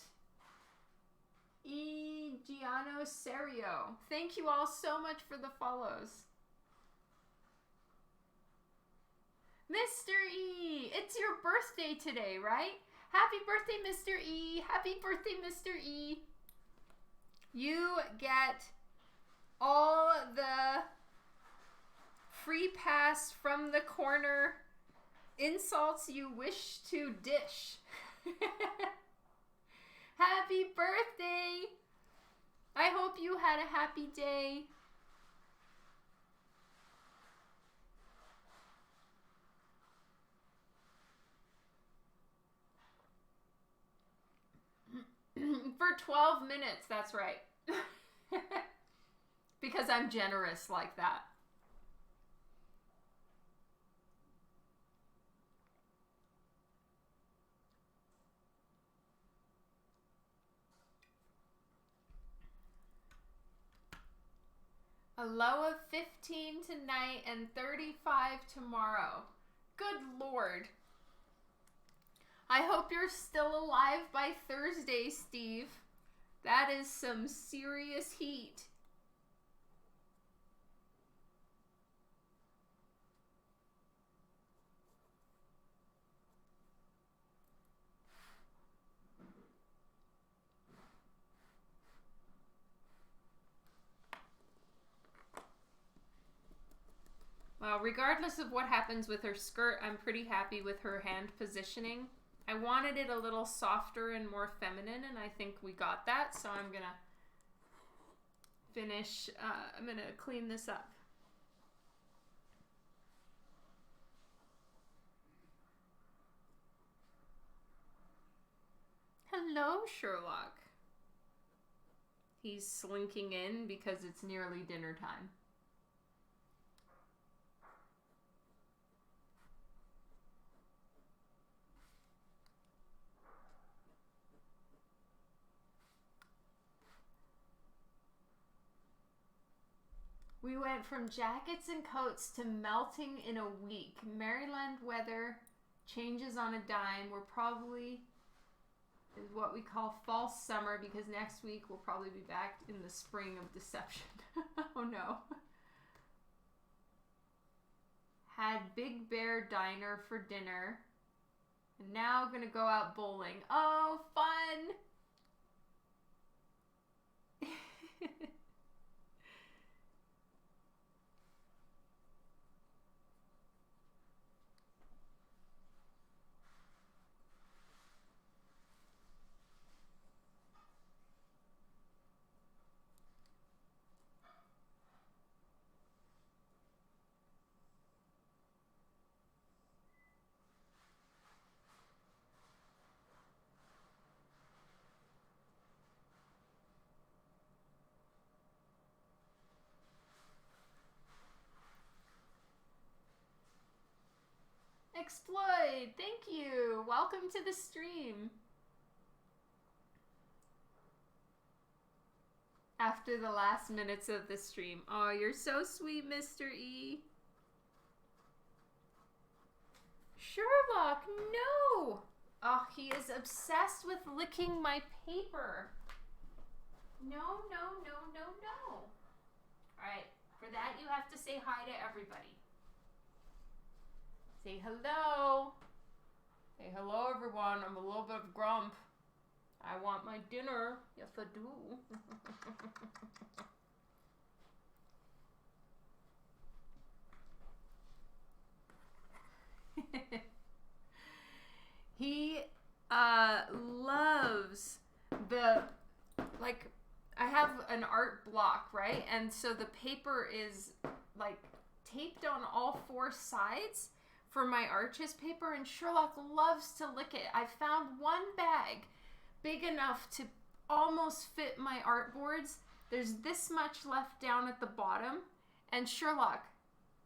Giano Serio. Thank you all so much for the follows. Mr. E, it's your birthday today, right? Happy birthday, Mr. E. Happy birthday, Mr. E. You get all the free pass from the corner insults you wish to dish. Happy birthday! I hope you had a happy day. For 12 minutes, that's right. Because I'm generous like that. A low of 15 tonight and 35 tomorrow. Good Lord. I hope you're still alive by Thursday, Steve. That is some serious heat. Well, regardless of what happens with her skirt, I'm pretty happy with her hand positioning. I wanted it a little softer and more feminine, and I think we got that, so I'm gonna finish, I'm gonna clean this up. Hello, Sherlock. He's slinking in because it's nearly dinner time. We went from jackets and coats to melting in a week. Maryland weather changes on a dime. We're probably is what we call false summer because next week we'll probably be back in the spring of deception. Oh no. Had Big Bear Diner for dinner. And now gonna go out bowling. Oh, fun! Exploit, thank you. Welcome to the stream. After the last minutes of the stream. Oh, you're so sweet, Mr. E. Sherlock, no. Oh, he is obsessed with licking my paper. No, no, no, no, no. All right, for that you have to say hi to everybody. Say hello. Say hello, everyone. I'm a little bit of grump. I want my dinner. Yes, I do. He loves the, like, I have an art block, right? And so the paper is, like, taped on all four sides for my Arches paper, and Sherlock loves to lick it. I found one bag big enough to almost fit my art boards, There's this much left down at the bottom. And Sherlock,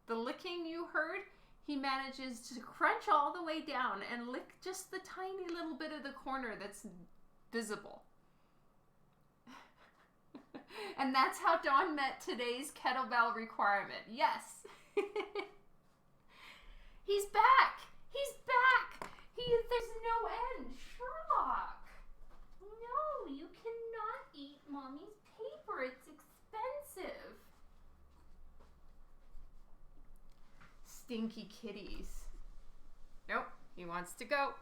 the licking you heard, he manages to crunch all the way down and lick just the tiny little bit of the corner that's visible. And that's how Dawn met today's kettlebell requirement. Yes. He's back. He's back. There's no end. Sherlock. No, you cannot eat Mommy's paper. It's expensive. Stinky kitties. Nope, he wants to go.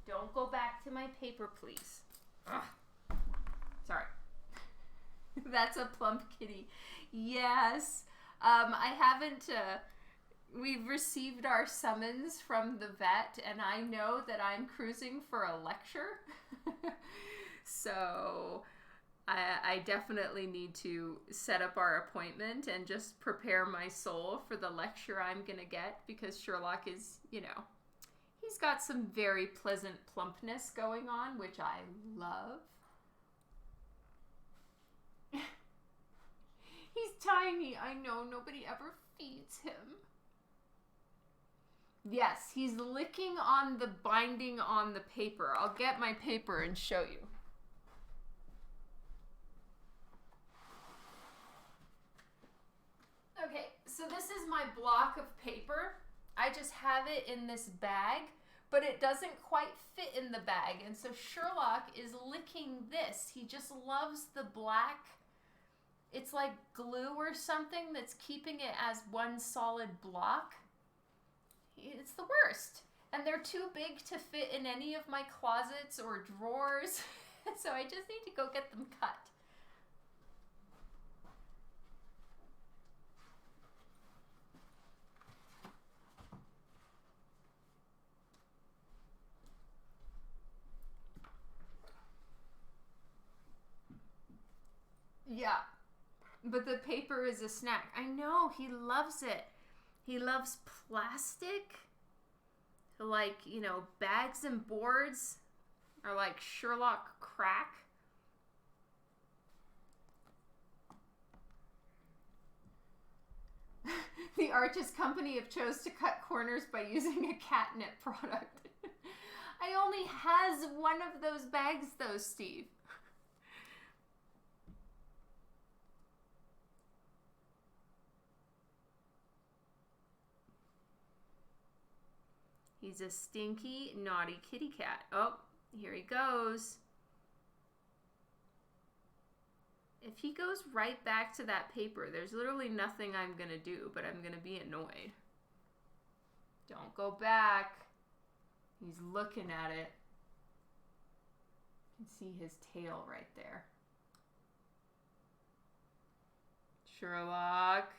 Don't go back to my paper, please. Ugh. Sorry. That's a plump kitty. Yes. I haven't, we've received our summons from the vet, and I know that I'm cruising for a lecture. So I definitely need to set up our appointment and just prepare my soul for the lecture I'm going to get, because Sherlock is, you know, he's got some very pleasant plumpness going on, which I love. He's tiny. I know, nobody ever feeds him. Yes, he's licking on the binding on the paper. I'll get my paper and show you. Okay, so this is my block of paper. I just have it in this bag, but it doesn't quite fit in the bag. And so Sherlock is licking this. He just loves the black. It's like glue or something that's keeping it as one solid block. It's the worst. And they're too big to fit in any of my closets or drawers. So I just need to go get them cut. Yeah. But the paper is a snack. I know, he loves it. He loves plastic. Like, you know, bags and boards are like Sherlock crack. The Arches Company have chose to cut corners by using a catnip product. I only has one of those bags though, Steve. He's a stinky, naughty kitty cat. Oh, here he goes. If he goes right back to that paper, there's literally nothing I'm going to do, but I'm going to be annoyed. Don't go back. He's looking at it. You can see his tail right there. Sherlock,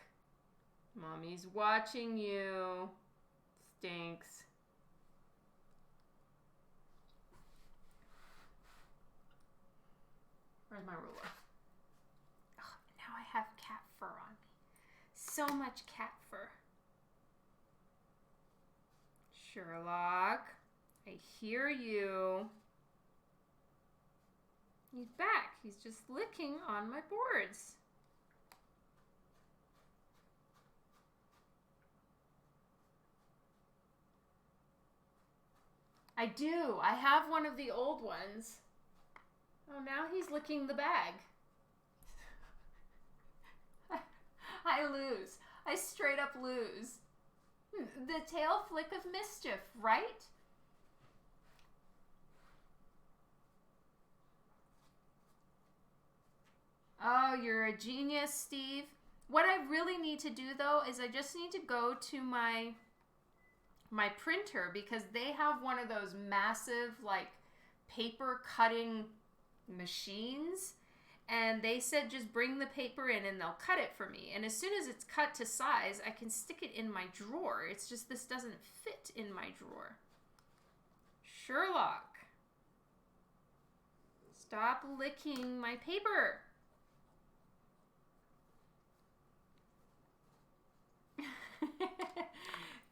Mommy's watching you. Stinks. Where's my ruler? Oh, now I have cat fur on me. So much cat fur. Sherlock, I hear you. He's back. He's just licking on my boards. I do. I have one of the old ones. Oh, now he's licking the bag. I lose. I straight up lose. The tail flick of mischief, right? Oh, you're a genius, Steve. What I really need to do, though, is I just need to go to my printer, because they have one of those massive, like, paper cutting machines, and they said just bring the paper in and they'll cut it for me, and as soon as it's cut to size I can stick it in my drawer. It's just this doesn't fit in my drawer. Sherlock, stop licking my paper.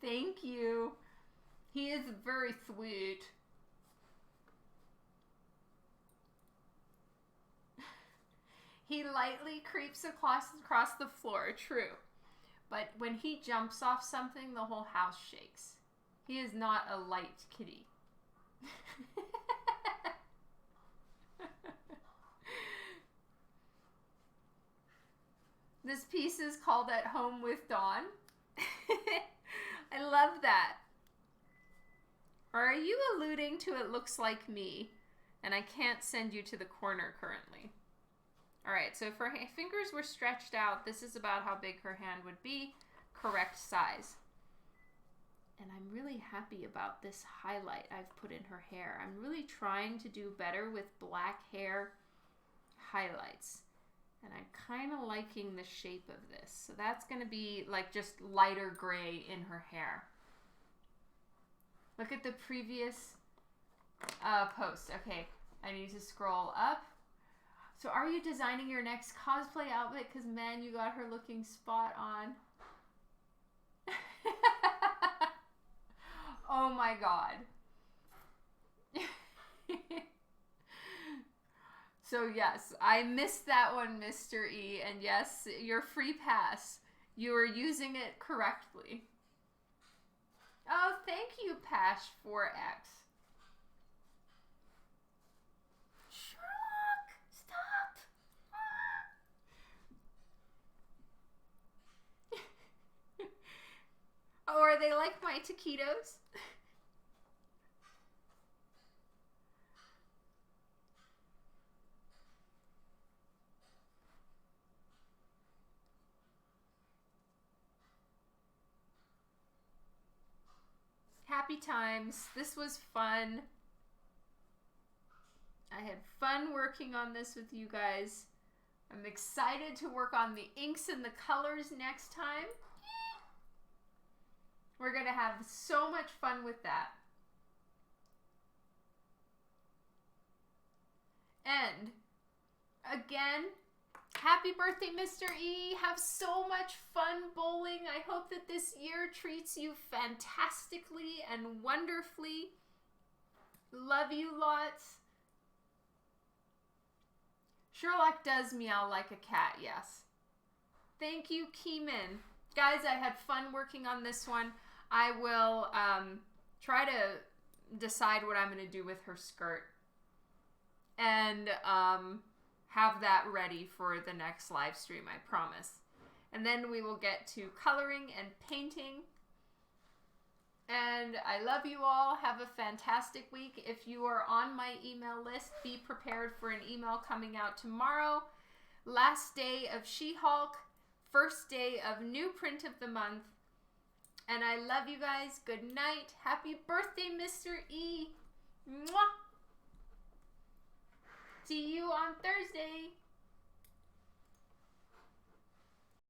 Thank you. He is very sweet. He lightly creeps across the floor, true. But when he jumps off something, the whole house shakes. He is not a light kitty. This piece is called At Home with Dawn. I love that. Or are you alluding to it looks like me, and I can't send you to the corner currently? All right, so if her fingers were stretched out, this is about how big her hand would be, correct size. And I'm really happy about this highlight I've put in her hair. I'm really trying to do better with black hair highlights. And I'm kind of liking the shape of this. So that's going to be like just lighter gray in her hair. Look at the previous post. Okay, I need to scroll up. So are you designing your next cosplay outfit? Because man, you got her looking spot on. Oh my god. So yes, I missed that one, Mr. E. And yes, your free pass. You are using it correctly. Oh, thank you, Pash4X. Sherlock, stop. Oh, are they like my taquitos? Happy times. This was fun. I had fun working on this with you guys. I'm excited to work on the inks and the colors next time. We're going to have so much fun with that. And again, happy birthday, Mr. E. Have so much fun bowling. I hope that this year treats you fantastically and wonderfully. Love you lots. Sherlock does meow like a cat, yes. Thank you, Keeman. Guys, I had fun working on this one. I will try to decide what I'm going to do with her skirt. And have that ready for the next live stream, I promise. And then we will get to coloring and painting. And I love you all. Have a fantastic week. If you are on my email list, be prepared for an email coming out tomorrow. Last day of She-Hulk. First day of new print of the month. And I love you guys. Good night. Happy birthday, Mr. E. Mwah! See you on Thursday.